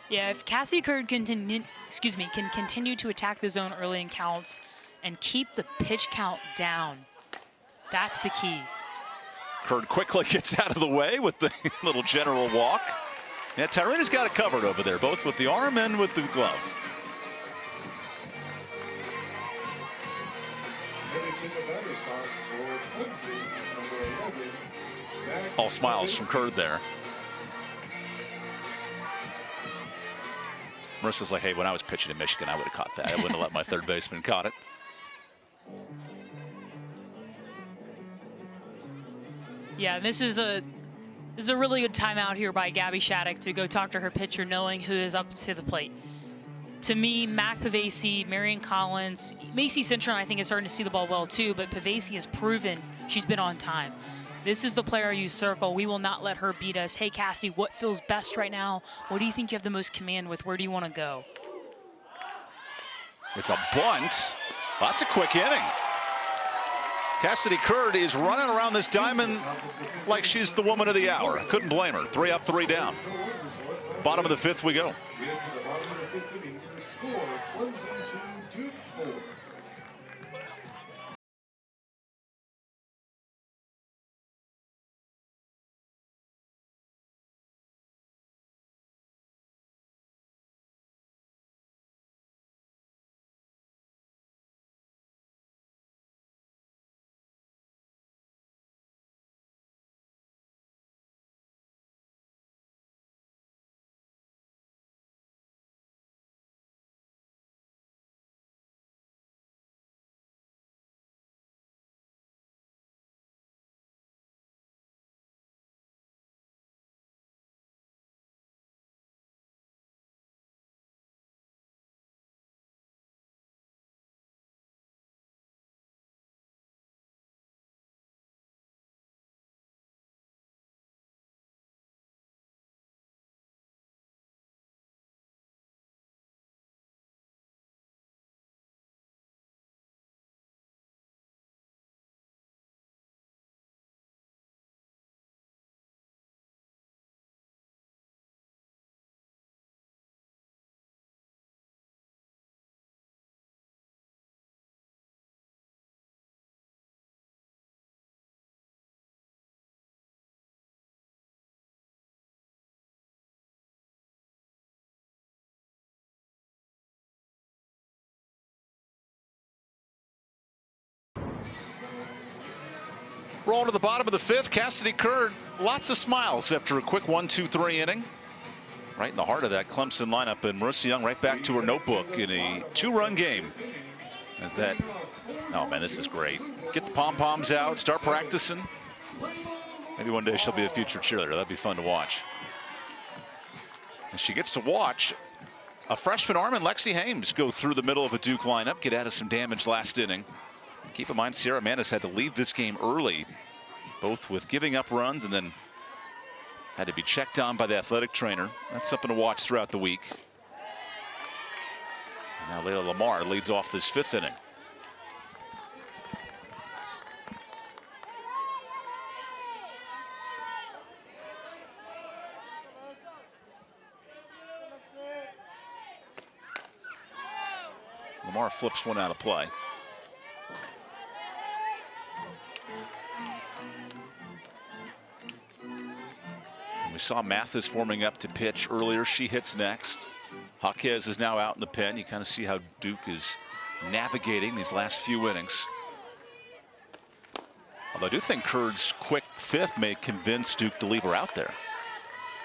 Yeah, if Cassidy Curd can continue to attack the zone early in counts and keep the pitch count down, that's the key. Curd quickly gets out of the way with the little general walk. Yeah, Tyrena's got it covered over there, both with the arm and with the glove. All smiles from Curd there. Marissa's like, hey, when I was pitching in Michigan, I would have caught that. I wouldn't have let my third baseman caught it. Yeah, this is a really good timeout here by Gabby Shattuck to go talk to her pitcher, knowing who is up to the plate. To me, Mac Pavesi, Marion Collins, Macy Cintron, I think is starting to see the ball well too, but Pavesi has proven She's been on time. This is the player you circle. We will not let her beat us. Hey, Cassie, what feels best right now? What do you think you have the most command with? Where do you want to go? It's a bunt. That's a quick inning. Cassidy Curd is running around this diamond like she's the woman of the hour. Couldn't blame her. 3 up, 3 down. Bottom of the 5th we go. We enter the bottom of the 5th inning. Your score, Clemson 2, Duke 4. Roll to the bottom of the 5th. Cassidy Curd, lots of smiles after a quick 1-2-3 inning. Right in the heart of that Clemson lineup, and Marissa Young right back to her notebook in a 2-run game. As that, oh man, this is great. Get the pom-poms out, start practicing. Maybe one day she'll be a future cheerleader. That'd be fun to watch. And she gets to watch a freshman arm and Lexi Hames go through the middle of a Duke lineup, get out of some damage last inning. Keep in mind, Sierra Manis had to leave this game early, both with giving up runs and then had to be checked on by the athletic trainer. That's something to watch throughout the week. Now Layla Lamar leads off this 5th inning. Lamar flips one out of play. We saw Mathis warming up to pitch earlier. She hits next. Jaquez is now out in the pen. You kind of see how Duke is navigating these last few innings. Although I do think Curd's quick 5th may convince Duke to leave her out there.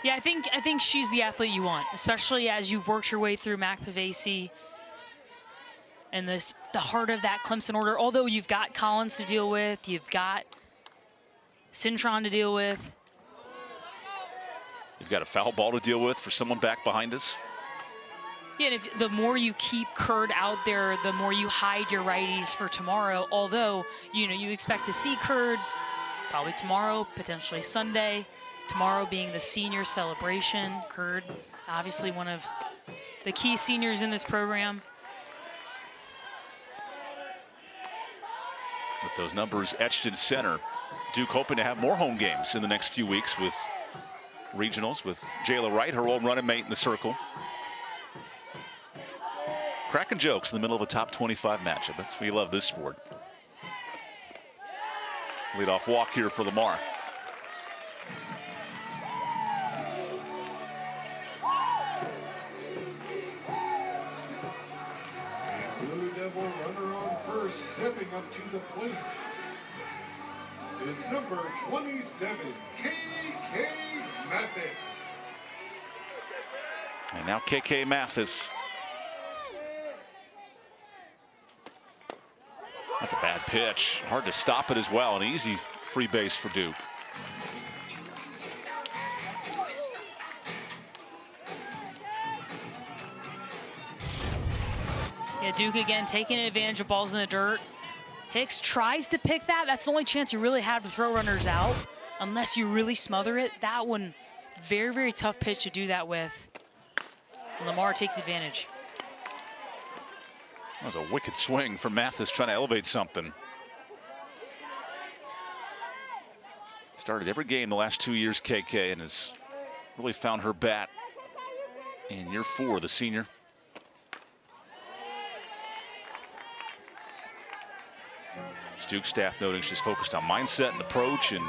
Yeah, I think she's the athlete you want, especially as you've worked your way through Mac Pavesi and the heart of that Clemson order. Although you've got Collins to deal with, you've got Cintron to deal with. You've got a foul ball to deal with for someone back behind us. Yeah, and the more you keep Curd out there, the more you hide your righties for tomorrow. Although, you expect to see Curd probably tomorrow, potentially Sunday. Tomorrow being the senior celebration. Curd, obviously one of the key seniors in this program. With those numbers etched in center, Duke hoping to have more home games in the next few weeks with regionals, with Jayla Wright, her old running mate in the circle. Cracking jokes in the middle of a top 25 matchup. That's why you love this sport. Leadoff walk here for Lamar. Blue Devil runner on first, stepping up to the plate is number 27, KK Mathis. And now KK Mathis. That's a bad pitch. Hard to stop it as well. An easy free base for Duke. Yeah, Duke again taking advantage of balls in the dirt. Hicks tries to pick that. That's the only chance you really have to throw runners out, unless you really smother it. That one, very, very tough pitch to do that with. Lamar takes advantage. That was a wicked swing from Mathis trying to elevate something. Started every game the last 2 years, KK, and has really found her bat in year 4, the senior. Duke staff noting she's focused on mindset and approach, and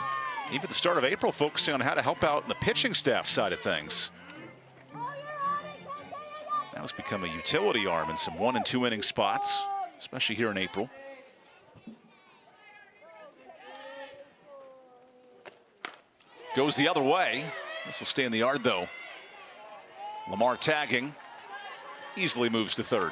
even at the start of April focusing on how to help out in the pitching staff side of things. Now it's become a utility arm in some 1- and 2-inning spots, especially here in April. Goes the other way. This will stay in the yard though. Lamar tagging, easily moves to third.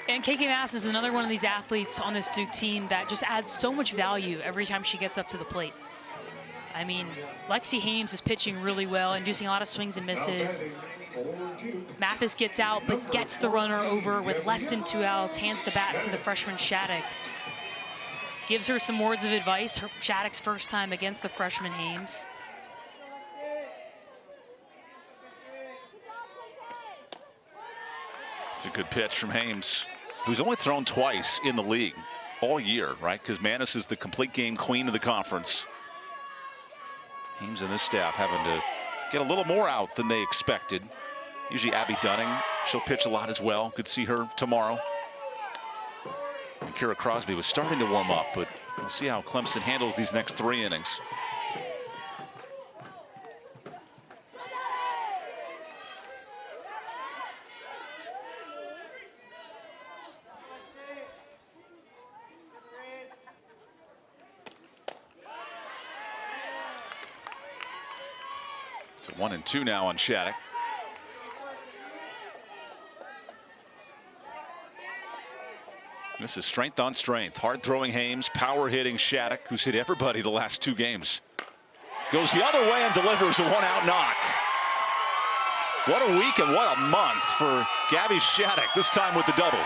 And KK Mathis is another one of these athletes on this Duke team that just adds so much value every time she gets up to the plate. I mean, Lexi Hames is pitching really well, inducing a lot of swings and misses. Mathis gets out, but gets the runner over with less than 2 outs, hands the bat to the freshman Shattuck. Gives her some words of advice, Shattuck's first time against the freshman Hames. It's a good pitch from Hames, who's only thrown twice in the league all year, right? Because Manis is the complete game queen of the conference. Hames and this staff having to get a little more out than they expected. Usually Abby Dunning, she'll pitch a lot as well. Could see her tomorrow. And Kira Crosby was starting to warm up, but we'll see how Clemson handles these next 3 innings. It's 1-2 now on Shattuck. This is strength on strength. Hard throwing Hames, power hitting Shattuck, who's hit everybody the last 2 games. Goes the other way and delivers a 1-out knock. What a week and what a month for Gabby Shattuck, this time with the double.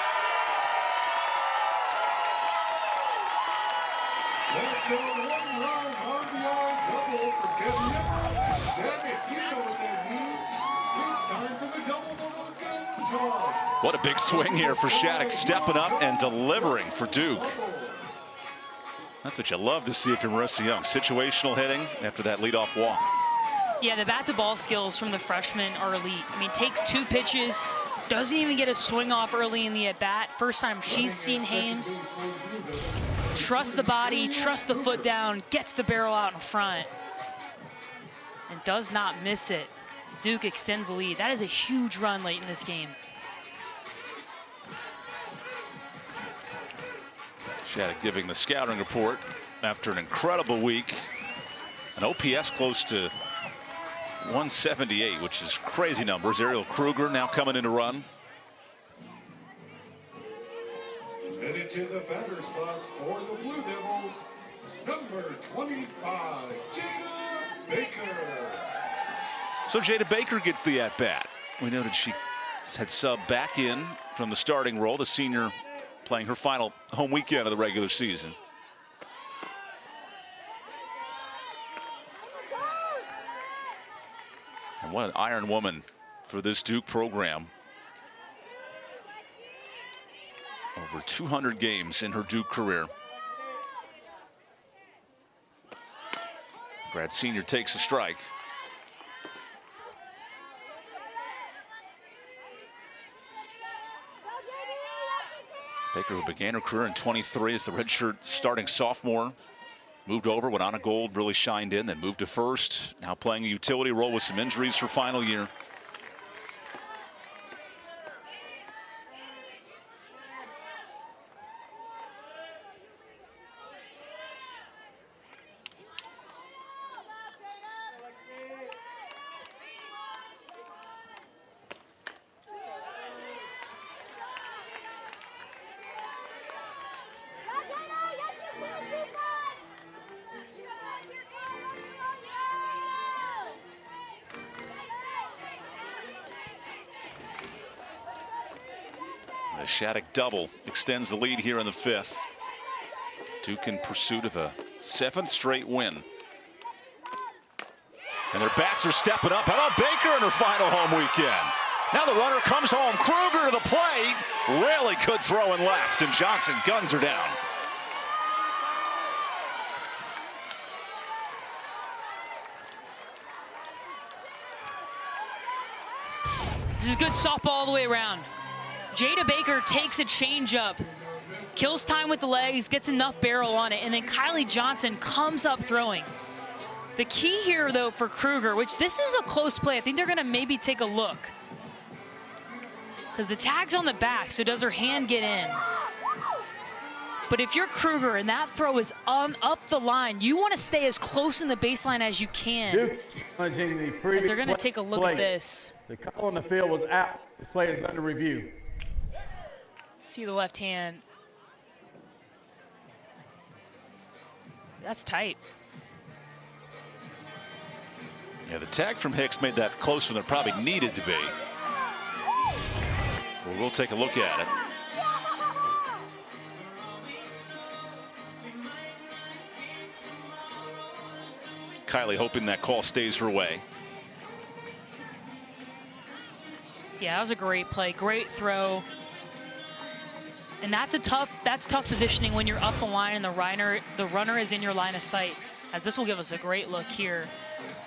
That's a 1-run RBI double for Gabby Everett. Damn it, you know what that means. It's time for the double golden toss. What a big swing here for Shattuck, stepping up and delivering for Duke. That's what you love to see from Marissa Young. Situational hitting after that leadoff walk. Yeah, the bat-to-ball skills from the freshman are elite. I mean, takes 2 pitches, doesn't even get a swing off early in the at-bat. First time she's seen Hames. Trust the body, trust the foot down, gets the barrel out in front, and does not miss it. Duke extends the lead. That is a huge run late in this game. Shattuck giving the scouting report after an incredible week. An OPS close to 178, which is crazy numbers. Ariel Kruger now coming in to run. Headed to the batter's box for the Blue Devils, number 25, Jada Baker. So Jada Baker gets the at-bat. We noted she had subbed back in from the starting role, the senior playing her final home weekend of the regular season. And what an iron woman for this Duke program. Over 200 games in her Duke career. Grad senior takes a strike. Baker, who began her career in 23 as the redshirt starting sophomore, moved over when Anna Gold really shined in, then moved to first. Now playing a utility role with some injuries for final year. A Shattuck double extends the lead here in the 5th. Duke in pursuit of a 7th straight win. And their bats are stepping up. How about Baker in her final home weekend? Now the runner comes home. Kruger to the plate. Really good throw and left, and Johnson guns her down. This is good softball all the way around. Jada Baker takes a changeup, kills time with the legs, gets enough barrel on it, and then Kylie Johnson comes up throwing. The key here, though, for Kruger, which this is a close play. I think they're going to maybe take a look. Because the tag's on the back, so does her hand get in? But if you're Kruger and that throw is up the line, you want to stay as close in the baseline as you can. Duke challenging the previous As they're going to take a look play. at this. The call on the field was out. This play is under review. See the left hand. That's tight. Yeah, the tag from Hicks made that closer than it probably needed to be. Well, we'll take a look at it. Kylie hoping that call stays her way. Yeah, that was a great play, great throw. And that's tough positioning when you're up the line and the runner is in your line of sight, as this will give us a great look here.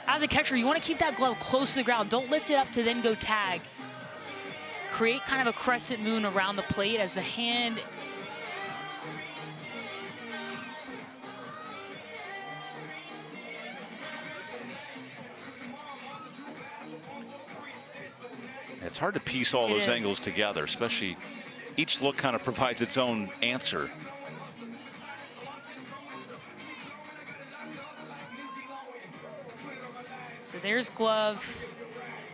As a catcher, you want to keep that glove close to the ground. Don't lift it up to then go tag. Create kind of a crescent moon around the plate as the hand. It's hard to piece all those angles together, especially each look kind of provides its own answer. So there's glove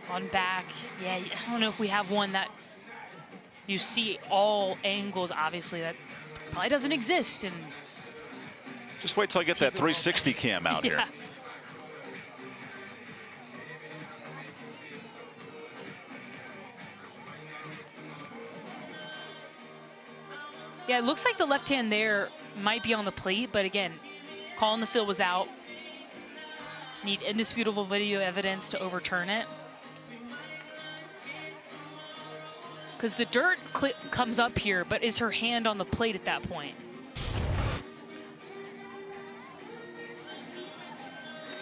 on back. Yeah, I don't know if we have one that you see all angles. Obviously, that probably doesn't exist. And just wait till I get that 360 cam out here. Yeah, it looks like the left hand there might be on the plate, but again, call in the field was out. Need indisputable video evidence to overturn it. Because the dirt comes up here, but is her hand on the plate at that point?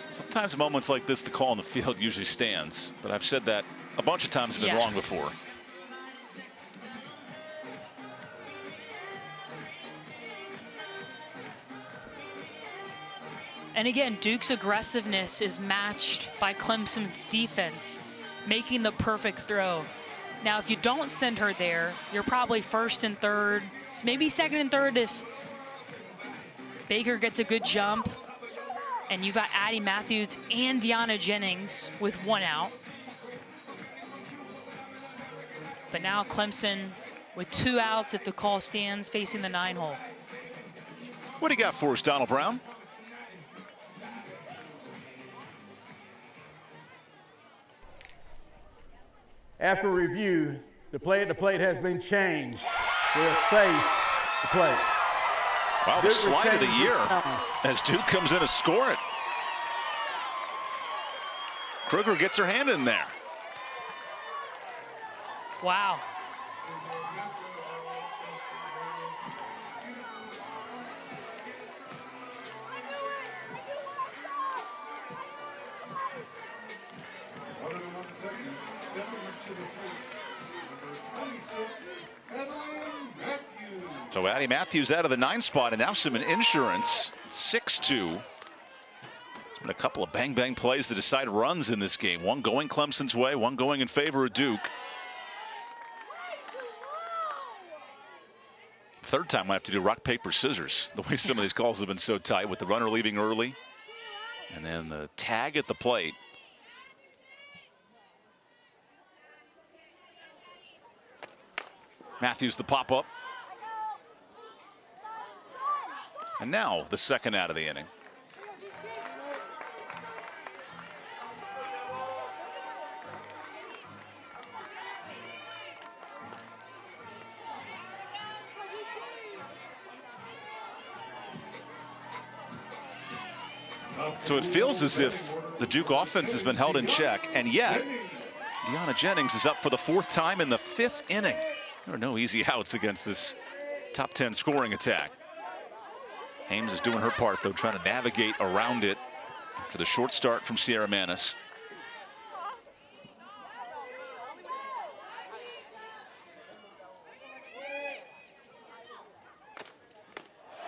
Sometimes moments like this, the call on the field usually stands, but I've said that a bunch of times, been wrong before. And again, Duke's aggressiveness is matched by Clemson's defense, making the perfect throw. Now, if you don't send her there, you're probably first and third, maybe second and third if Baker gets a good jump. And you've got Addie Matthews and Deanna Jennings with 1 out. But now Clemson with 2 outs if the call stands, facing the 9-hole. What do you got for us, Donald Brown? After review, the play at the plate has been changed. We're safe to play. Wow, the slide of the year as Duke comes in to score it. Kruger gets her hand in there. Wow. So Addie Matthews out of the 9 spot, and now some insurance. 6-2. There's been a couple of bang-bang plays to decide runs in this game. One going Clemson's way, one going in favor of Duke. Third time I have to do rock, paper, scissors. The way some of these calls have been so tight with the runner leaving early. And then the tag at the plate. Matthews the pop-up. And now the second out of the inning. So it feels as if the Duke offense has been held in check, and yet Deanna Jennings is up for the 4th time in the 5th inning. There are no easy outs against this top 10 scoring attack. Hames is doing her part, though, trying to navigate around it after the short start from Sierra Manis.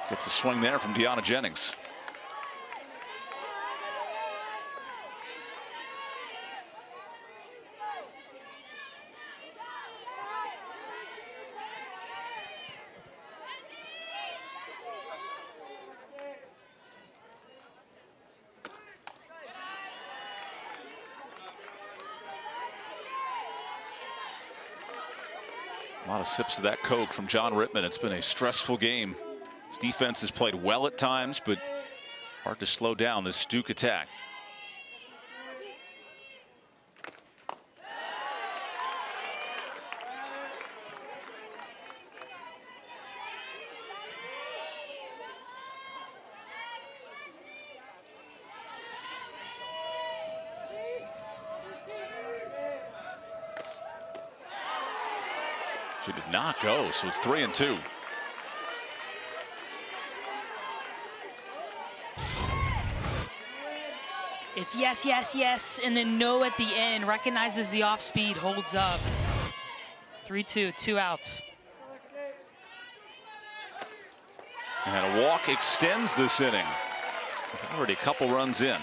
Gets a swing there from Deanna Jennings. A lot of sips of that Coke from John Rittman. It's been a stressful game. His defense has played well at times, but hard to slow down this Duke attack. She did not go, so it's 3-2. It's yes, yes, yes, and then no at the end. Recognizes the off speed, holds up. 3-2, 2 outs. And a walk extends this inning. Already a couple runs in.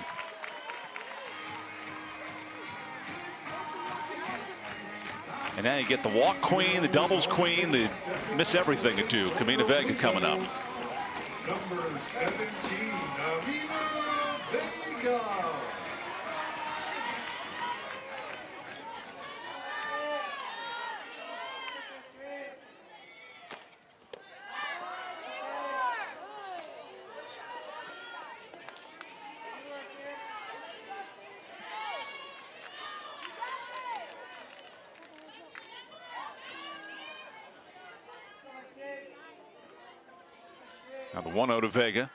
And now you get the walk queen, the doubles queen, the miss everything at Duke. Amina Vega coming up. Number 17, Amina Vega. Now the 1-0 to Vega.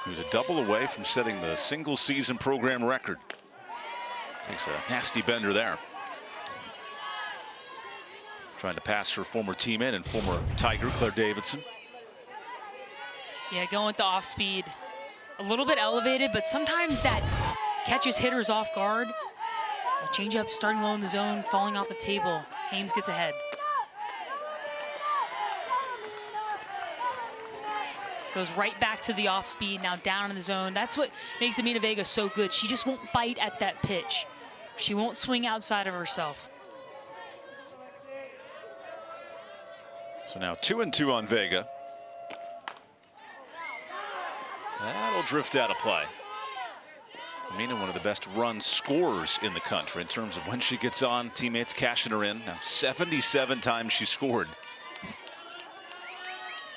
He was a double away from setting the single season program record. Takes a nasty bender there. Trying to pass her former teammate and former Tiger, Claire Davidson. Yeah, going with the off speed. A little bit elevated, but sometimes that catches hitters off guard. A change up, starting low in the zone, falling off the table. Hames gets ahead. Goes right back to the off speed, now down in the zone. That's what makes Amina Vega so good. She just won't bite at that pitch. She won't swing outside of herself. So now 2-2 on Vega. That'll drift out of play. Amina, one of the best run scorers in the country in terms of when she gets on, teammates cashing her in. Now 77 times she scored.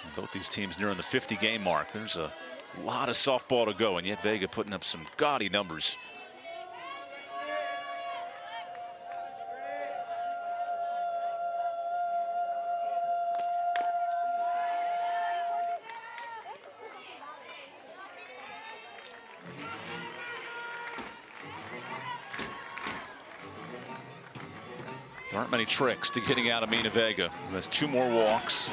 And both these teams nearing the 50-game mark. There's a lot of softball to go, and yet Vega putting up some gaudy numbers. There aren't many tricks to getting out of Amina Vega, who has 2 more walks.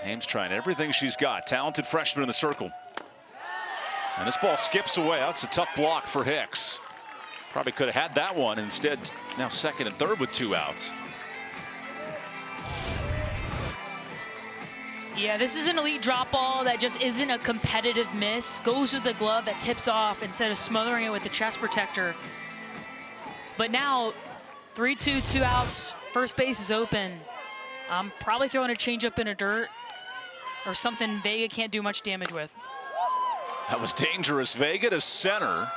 Hames trying everything she's got. Talented freshman in the circle. And this ball skips away. That's a tough block for Hicks. Probably could have had that one. Instead, now second and third with 2 outs. Yeah, this is an elite drop ball that just isn't a competitive miss. Goes with the glove that tips off instead of smothering it with the chest protector. But now, 3-2, 2 outs. First base is open. I'm probably throwing a changeup in a dirt or something Vega can't do much damage with. That was dangerous. Vega to center.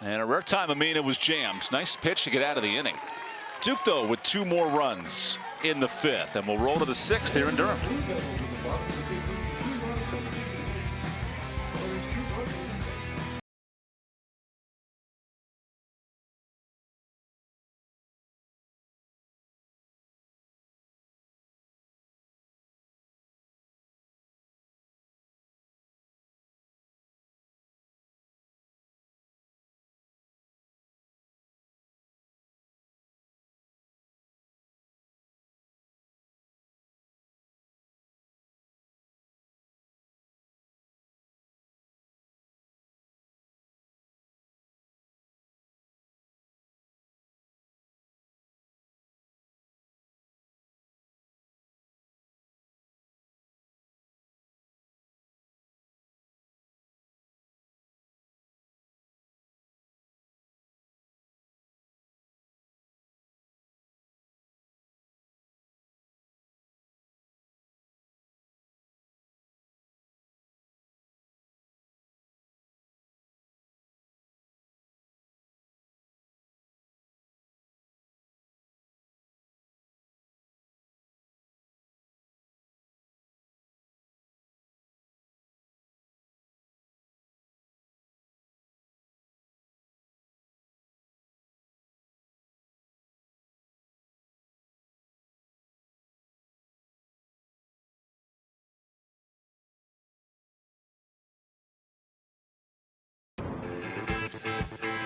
And a rare time Amina was jammed. Nice pitch to get out of the inning. Duke, though, with 2 more runs. in the 5th, and we'll roll to the 6th here in Durham.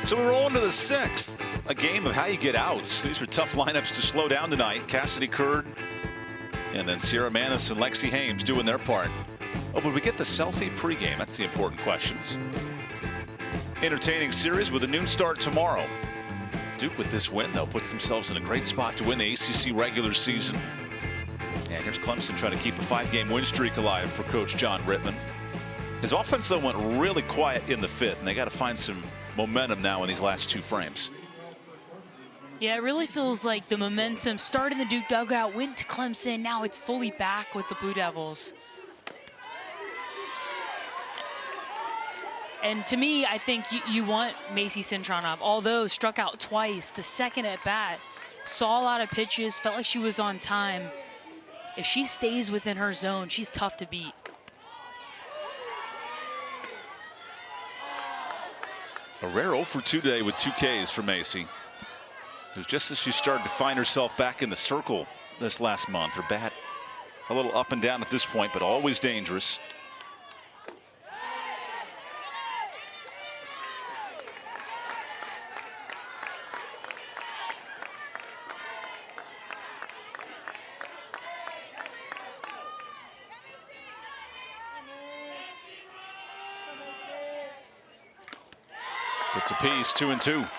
So we roll into the 6th, a game of how you get outs. These are tough lineups to slow down tonight. Cassidy Curd and then Sierra Manis and Lexi Hames doing their part. Oh, but we get the selfie pregame. That's the important questions. Entertaining series with a noon start tomorrow. Duke with this win, though, puts themselves in a great spot to win the ACC regular season. And here's Clemson trying to keep a 5-game win streak alive for Coach John Rittman. His offense, though, went really quiet in the 5th, and they got to find some momentum now in these last 2 frames. Yeah, it really feels like the momentum started in the Duke dugout, went to Clemson, now it's fully back with the Blue Devils. And to me, I think you want Macy Cintron up. Although struck out twice, the second at bat, saw a lot of pitches, felt like she was on time. If she stays within her zone, she's tough to beat. A rare 0 for 2 day with 2 Ks for Macy. It was just as she started to find herself back in the circle this last month. Her bat a little up and down at this point, but always dangerous. It's a piece, 2-2.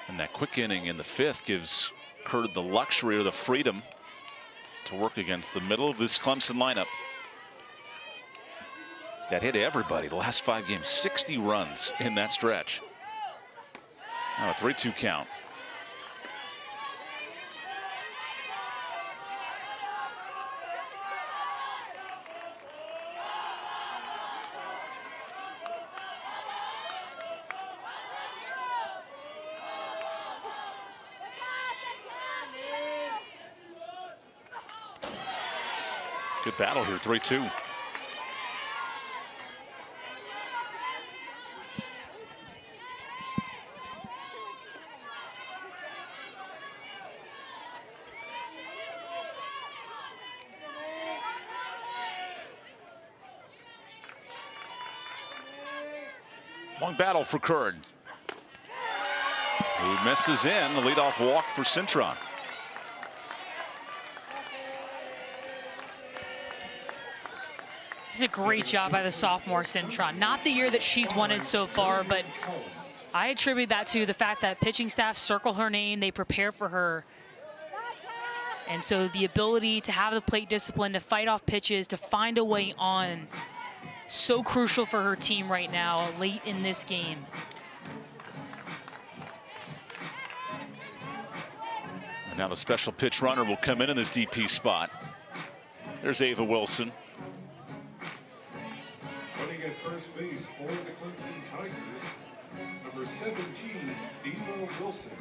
And that quick inning in the 5th gives Curd the luxury or the freedom to work against the middle of this Clemson lineup that hit everybody the last 5 games. 60 runs in that stretch. Now a 3-2 count. Good battle here, 3-2. Long battle for Curd, who misses in the leadoff walk for Cintron. It's a great job by the sophomore Cintron. Not the year that she's wanted so far, but I attribute that to the fact that pitching staff circle her name, they prepare for her. And so the ability to have the plate discipline, to fight off pitches, to find a way on, So crucial for her team right now, late in this game. And now the special pitch runner will come in this DP spot. There's Ava Wilson. Running at first base for the Clemson Tigers, number 17, Eva Wilson.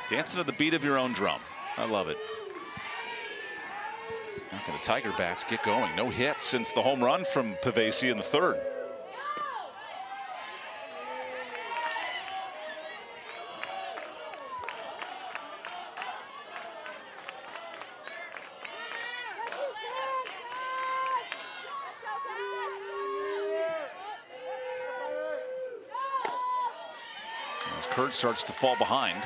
Dancing to the beat of your own drum. I love it. Now can the Tiger bats get going? No hits since the home run from Pavesi in the third. As Kurt starts to fall behind.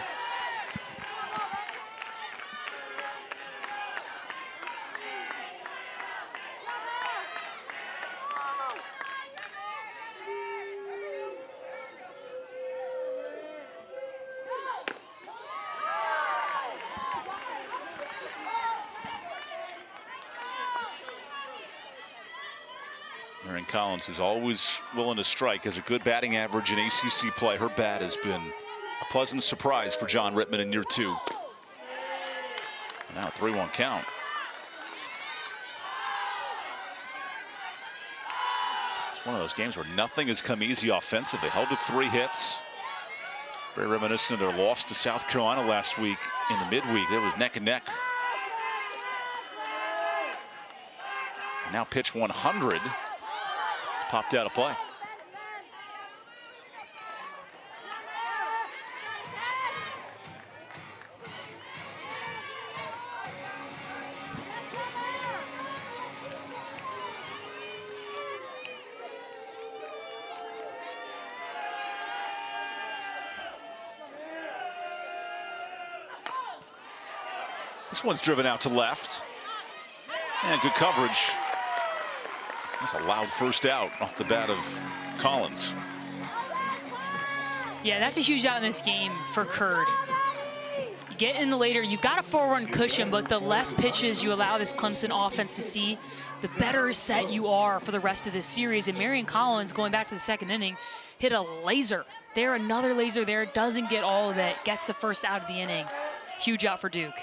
Marion Collins, who's always willing to strike, has a good batting average in ACC play. Her bat has been a pleasant surprise for John Rittman in year 2. Now 3-1 count. It's one of those games where nothing has come easy offensively. Held to 3 hits. Very reminiscent of their loss to South Carolina last week in the midweek. It was neck and neck. Now pitch 100. Popped out of play. This one's driven out to left. And good coverage. That's a loud first out off the bat of Collins. Yeah, that's a huge out in this game for Curd. You get in the later, you've got a 4-run cushion, but the less pitches you allow this Clemson offense to see, the better set you are for the rest of this series. And Marion Collins, going back to the second inning, hit a laser. There, another laser there, doesn't get all of it, gets the first out of the inning. Huge out for Duke.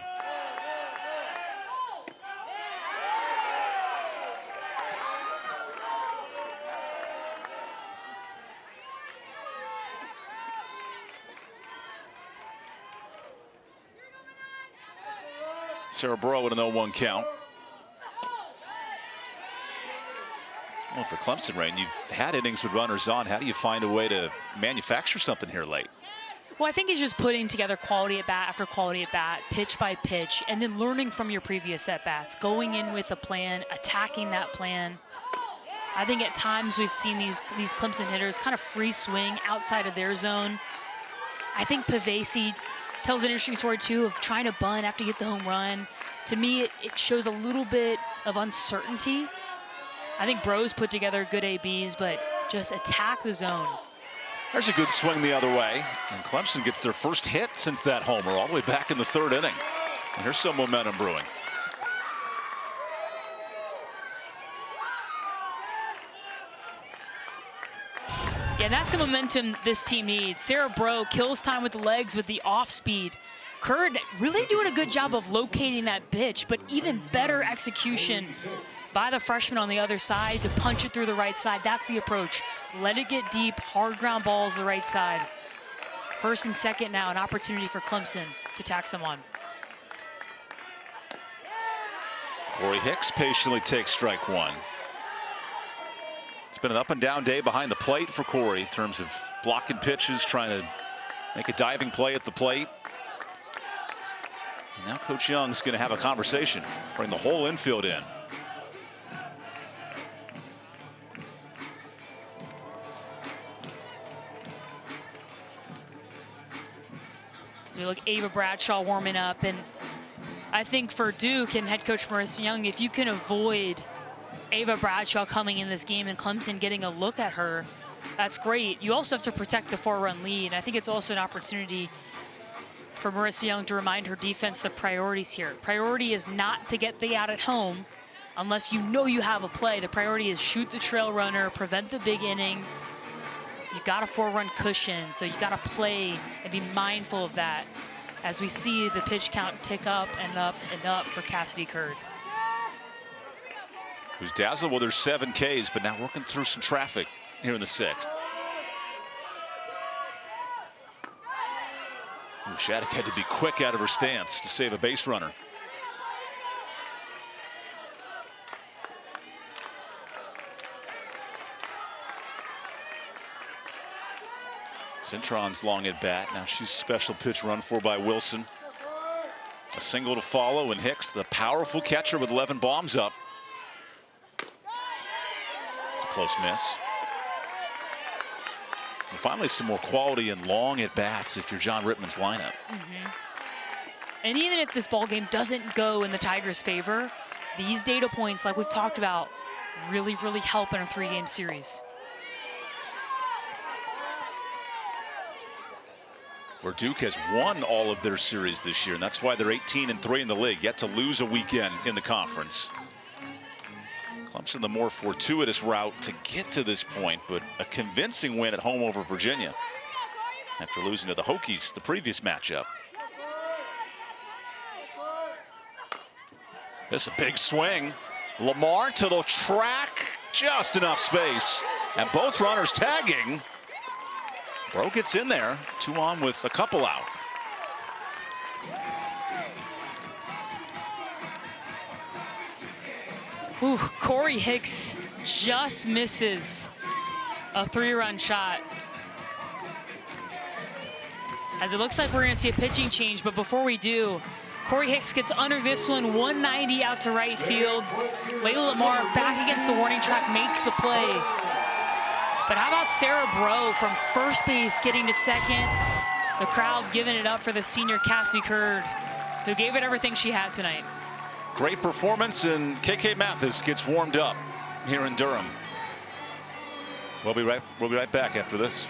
Sarah Burrow with an 0-1 count. Well, for Clemson, Rain, you've had innings with runners on. How do you find a way to manufacture something here late? Well, I think it's just putting together quality at bat after quality at bat, pitch by pitch, and then learning from your previous at bats, going in with a plan, attacking that plan. I think at times we've seen these Clemson hitters kind of free swing outside of their zone. I think Pavesi tells an interesting story too of trying to bunt after you get the home run. To me, it shows a little bit of uncertainty. I think Bros put together good ABs, but just attack the zone. There's a good swing the other way, and Clemson gets their first hit since that homer all the way back in the third inning. And here's some momentum brewing. Yeah, that's the momentum this team needs. Sarah Bro kills time with the legs with the off speed. Curd really doing a good job of locating that pitch, but even better execution by the freshman on the other side to punch it through the right side. That's the approach. Let it get deep, hard ground balls the right side. First and second now, an opportunity for Clemson to tack someone. Corey Hicks patiently takes strike 1. It's been an up and down day behind the plate for Corey in terms of blocking pitches, trying to make a diving play at the plate. And now Coach Young's going to have a conversation, bring the whole infield in. So we look Ava Bradshaw warming up, and I think for Duke and head coach Marissa Young, if you can avoid Ava Bradshaw coming in this game and Clemson getting a look at her, that's great. You also have to protect the 4-run lead. I think it's also an opportunity for Marissa Young to remind her defense the priorities here. Priority is not to get the out at home. unless you know you have a play. The priority is shoot the trail runner, prevent the big inning. You got a 4-run cushion, so you got to play and be mindful of that as we see the pitch count tick up and up and up for Cassidy Curd. Who's dazzled with her 7 Ks, but now working through some traffic here in the 6th. Ooh, Shattuck had to be quick out of her stance to save a base runner. Cintron's long at bat. Now she's special pitch run for by Wilson. A single to follow, and Hicks, the powerful catcher with 11 bombs up. It's a close miss. And finally, some more quality and long at bats if you're John Rittman's lineup. And even if this ball game doesn't go in the Tigers' favor, these data points, like we've talked about, really, really help in a 3-game series. Where Duke has won all of their series this year, and that's why they're 18-3 in the league, yet to lose a weekend in the conference. Clemson the more fortuitous route to get to this point, but a convincing win at home over Virginia after losing to the Hokies the previous matchup. This is a big swing. Lamar to the track, just enough space, and both runners tagging. Bro gets in there, 2 on with a couple out. Ooh, Corey Hicks just misses a 3-run shot. As it looks like we're going to see a pitching change, but before we do, Corey Hicks gets under this one, 190 out to right field. Layla Lamar back against the warning track, makes the play. But how about Sarah Bro from first base getting to second? The crowd giving it up for the senior Cassidy Curd, who gave it everything she had tonight. Great performance, and KK Mathis gets warmed up here in Durham. We'll be right back after this.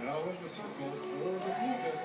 Now in the circle for the Blue Devils.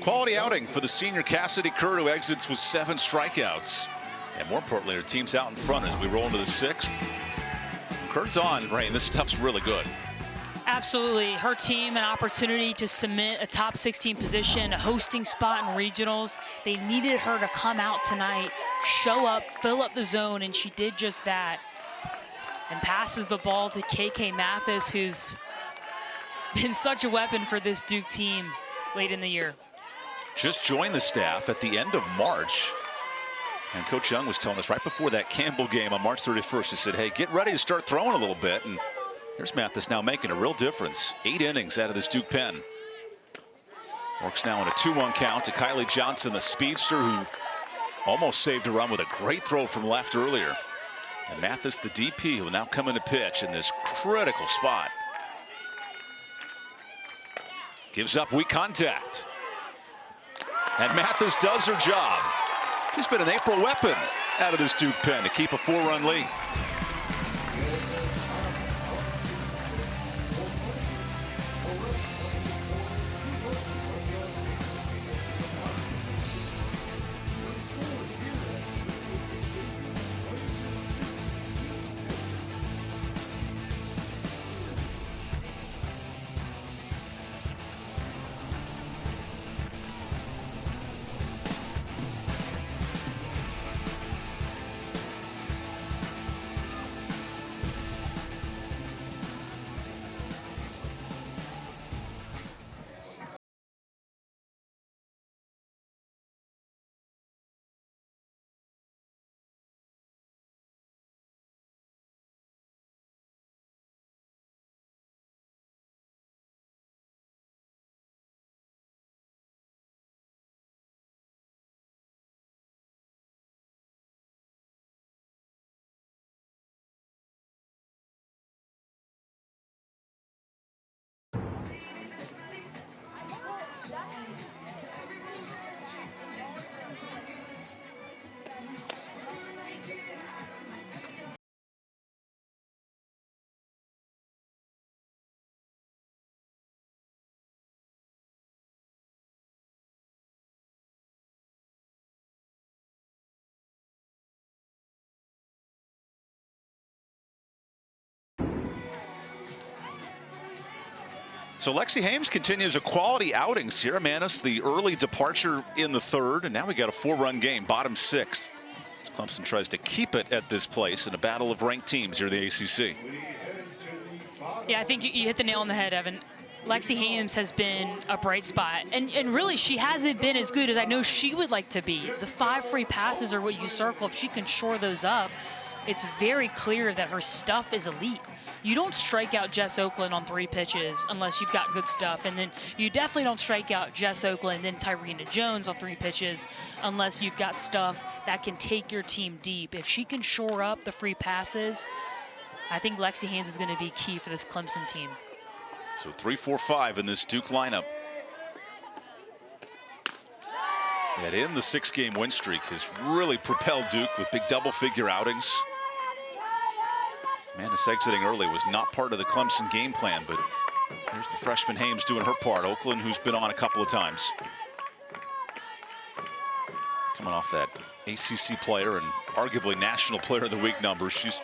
Quality outing for the senior Cassidy Curd, who exits with 7 strikeouts. And more importantly, her team's out in front as we roll into the 6th. Curd's on, Rain. This stuff's really good. Absolutely. Her team an opportunity to cement a top 16 position, a hosting spot in regionals. They needed her to come out tonight, show up, fill up the zone, and she did just that. And passes the ball to KK Mathis, who's been such a weapon for this Duke team late in the year. Just joined the staff at the end of March. And Coach Young was telling us right before that Campbell game on March 31st, he said, hey, get ready to start throwing a little bit. And here's Mathis now making a real difference. 8 innings out of this Duke pen. Works now on a 2-1 count to Kylie Johnson, the speedster, who almost saved a run with a great throw from left earlier. And Mathis, the DP, will now come in to pitch in this critical spot. Gives up weak contact. And Mathis does her job. She's been an April weapon out of this Duke pen to keep a 4-run lead. So Lexi Hames continues a quality outing. Sierra Manis, the early departure in the third, and now we got a 4-run game, bottom 6th. Clemson tries to keep it at this place in a battle of ranked teams here in the ACC. Yeah, I think you hit the nail on the head, Evan. Lexi Hames has been a bright spot, and really she hasn't been as good as I know she would like to be. The 5 free passes are what you circle. If she can shore those up, it's very clear that her stuff is elite. You don't strike out Jess Oakland on 3 pitches unless you've got good stuff. And then you definitely don't strike out Jess Oakland and then Tyrena Jones on 3 pitches unless you've got stuff that can take your team deep. If she can shore up the free passes, I think Lexi Hames is going to be key for this Clemson team. So 3-4-5 in this Duke lineup. That in the 6-game win streak has really propelled Duke with big double-figure outings. Manis exiting early was not part of the Clemson game plan, but here's the freshman Hames doing her part. Oakland, who's been on a couple of times. Coming off that ACC player and arguably National Player of the Week numbers.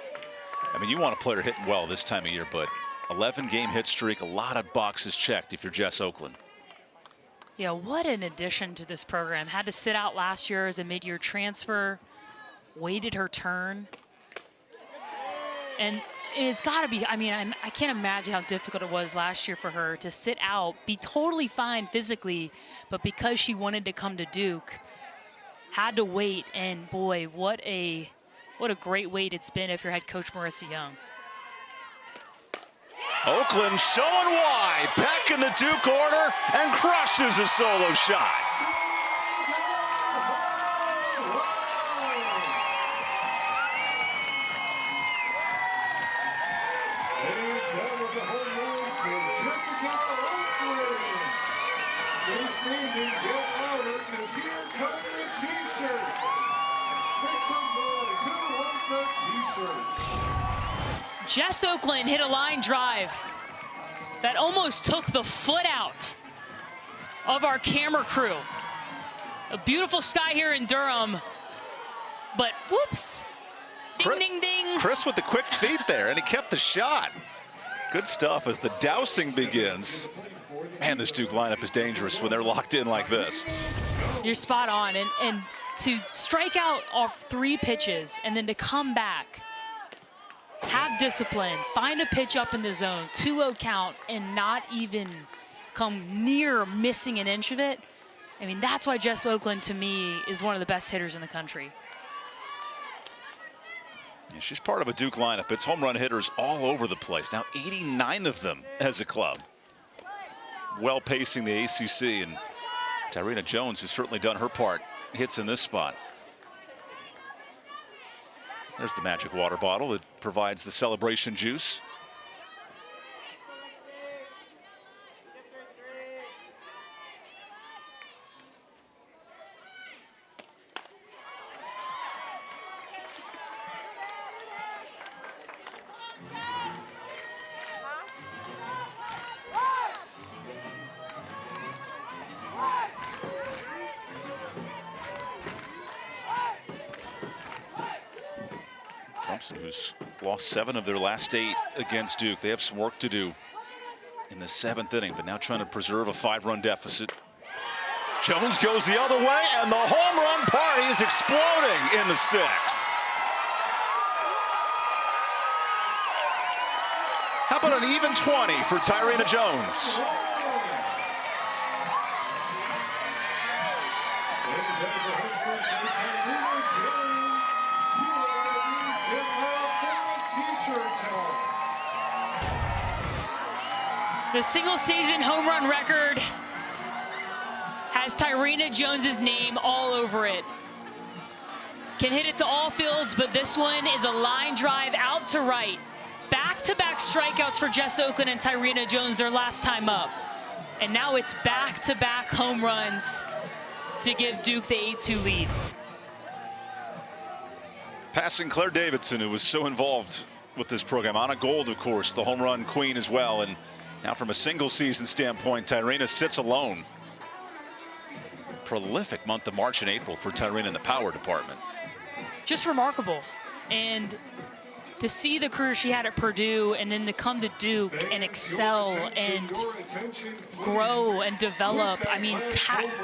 I mean, you want a player hitting well this time of year, but 11-game hit streak, a lot of boxes checked if you're Jess Oakland. Yeah, what an addition to this program. Had to sit out last year as a mid-year transfer, waited her turn. And it's got to be, I mean, I can't imagine how difficult it was last year for her to sit out, be totally fine physically, but because she wanted to come to Duke, had to wait. And boy, what a great wait it's been if you're head coach Marissa Young. Oakland showing why. Back in the Duke order and crushes a solo shot. Jess Oakland hit a line drive that almost took the foot out of our camera crew. A beautiful sky here in Durham, but whoops. Ding, ding, ding. Chris with the quick feet there, and he kept the shot. Good stuff as the dousing begins. Man, this Duke lineup is dangerous when they're locked in like this. You're spot on, and to strike out off 3 pitches and then to come back, have discipline, find a pitch up in the zone, 2-0 count, and not even come near missing an inch of it. I mean, that's why Jess Oakland, to me, is one of the best hitters in the country. Yeah, she's part of a Duke lineup. It's home run hitters all over the place. Now 89 of them as a club. Well pacing the ACC, and Tyrena Jones, who's certainly done her part, hits in this spot. There's the magic water bottle that provides the celebration juice. Clemson, who's lost 7 of their last 8 against Duke. They have some work to do in the 7th inning, but now trying to preserve a 5-run deficit. Jones goes the other way, and the home run party is exploding in the 6th. How about an even 20 for Tyrena Jones? The single season home run record has Tyrena Jones's name all over it. Can hit it to all fields, but this one is a line drive out to right. Back-to-back strikeouts for Jess Oakland and Tyrena Jones their last time up. And now it's back-to-back home runs to give Duke the 8-2 lead. Passing Claire Davidson, who was so involved with this program. Anna Gold, of course, the home run queen as well. And now from a single season standpoint, Tyrena sits alone. Prolific month of March and April for Tyrena in the power department. Just remarkable. And to see the career she had at Purdue and then to come to Duke and excel and grow and develop. I mean,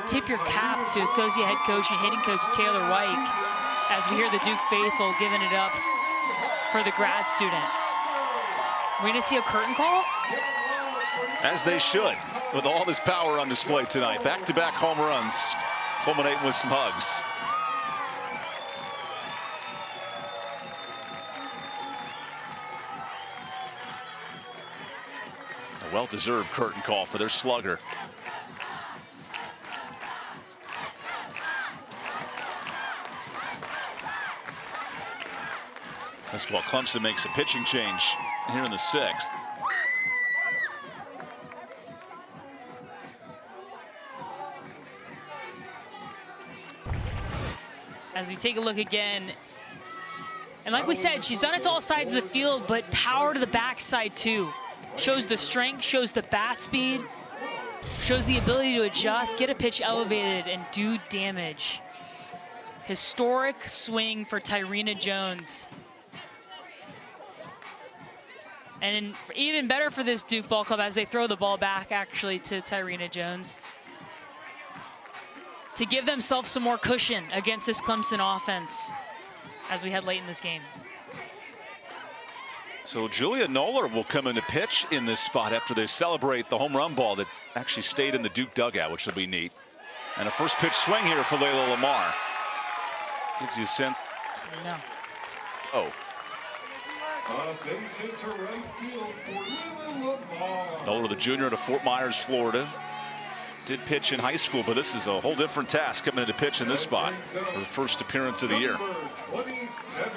tip your cap to associate head coach and hitting coach Taylor White as we hear the Duke faithful giving it up for the grad student. We're going to see a curtain call? As they should, with all this power on display tonight. Back-to-back home runs, culminating with some hugs. A well-deserved curtain call for their slugger. That's while Clemson makes a pitching change here in the 6th. As we take a look again, and like we said, she's done it to all sides of the field, but power to the backside too. Shows the strength, shows the bat speed, shows the ability to adjust, get a pitch elevated, and do damage. Historic swing for Tyrena Jones. And even better for this Duke ball club as they throw the ball back actually to Tyrena Jones, to give themselves some more cushion against this Clemson offense as we head late in this game. So Julia Noller will come in to pitch in this spot after they celebrate the home run ball that actually stayed in the Duke dugout, which will be neat. And a first pitch swing here for Layla Lamar. Gives you a sense. No. Oh. Base hit to right field for Layla Lamar. Noller, the junior out of Fort Myers, Florida. Did pitch in high school, but this is a whole different task coming in to pitch in this spot for the first appearance of the year. Number 27,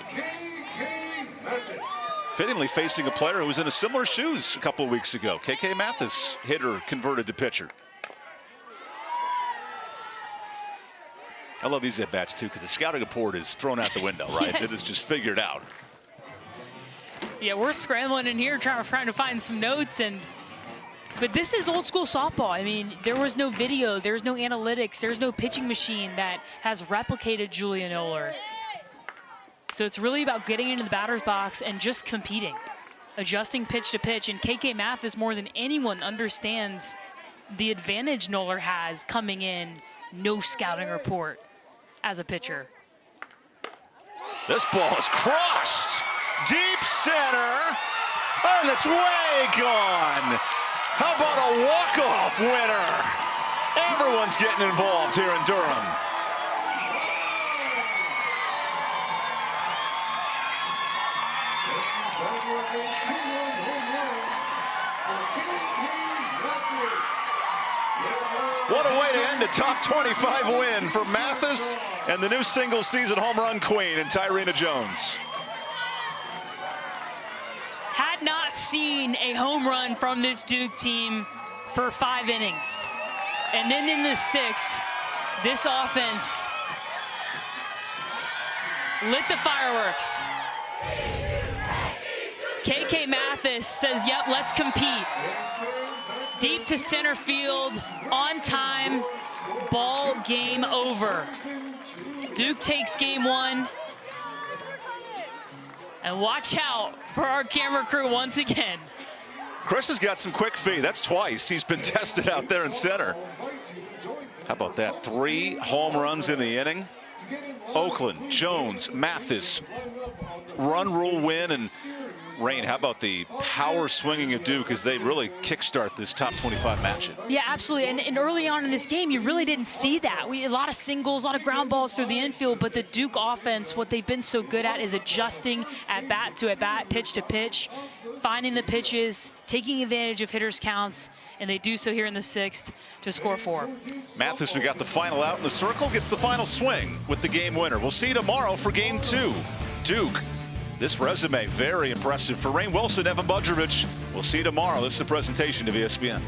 KK Mathis. Fittingly facing a player who was in a similar shoes a couple of weeks ago. KK Mathis, hitter converted to pitcher. I love these at-bats too, because the scouting report is thrown out the window, right? Yes. It is just figured out. Yeah, we're scrambling in here trying to find some notes, but this is old school softball. I mean, there was no video, there's no analytics, there's no pitching machine that has replicated Julia Noller. So it's really about getting into the batter's box and just competing, adjusting pitch to pitch. And KK Mathis, more than anyone, understands the advantage Noller has coming in, no scouting report as a pitcher. This ball is crushed. Deep center. And it's way gone. How about a walk-off winner? Everyone's getting involved here in Durham. What a way to end the top 25 win for Mathis and the new single season home run queen in Tyrena Jones. Had not seen a home run from this Duke team for 5 innings. And then in the 6th, this offense lit the fireworks. KK Mathis says, yep, let's compete. Deep to center field, on time, ball game over. Duke takes game 1. And watch out for our camera crew once again. Chris has got some quick feet. That's twice he's been tested out there in center. How about that? 3 home runs in the inning. Oakland, Jones, Mathis, run rule win. And Rain, how about the power swinging of Duke as they really kickstart this top 25 matchup? Yeah, absolutely. And early on in this game, you really didn't see that. A lot of singles, a lot of ground balls through the infield, but the Duke offense, what they've been so good at is adjusting at bat to at bat, pitch to pitch, finding the pitches, taking advantage of hitters' counts, and they do so here in the 6th to score 4. Mathis, who got the final out in the circle, gets the final swing with the game winner. We'll see you tomorrow for game 2. Duke. This resume, very impressive for Rain Wilson, Evan Budrovich. We'll see you tomorrow. This is a presentation of ESPN.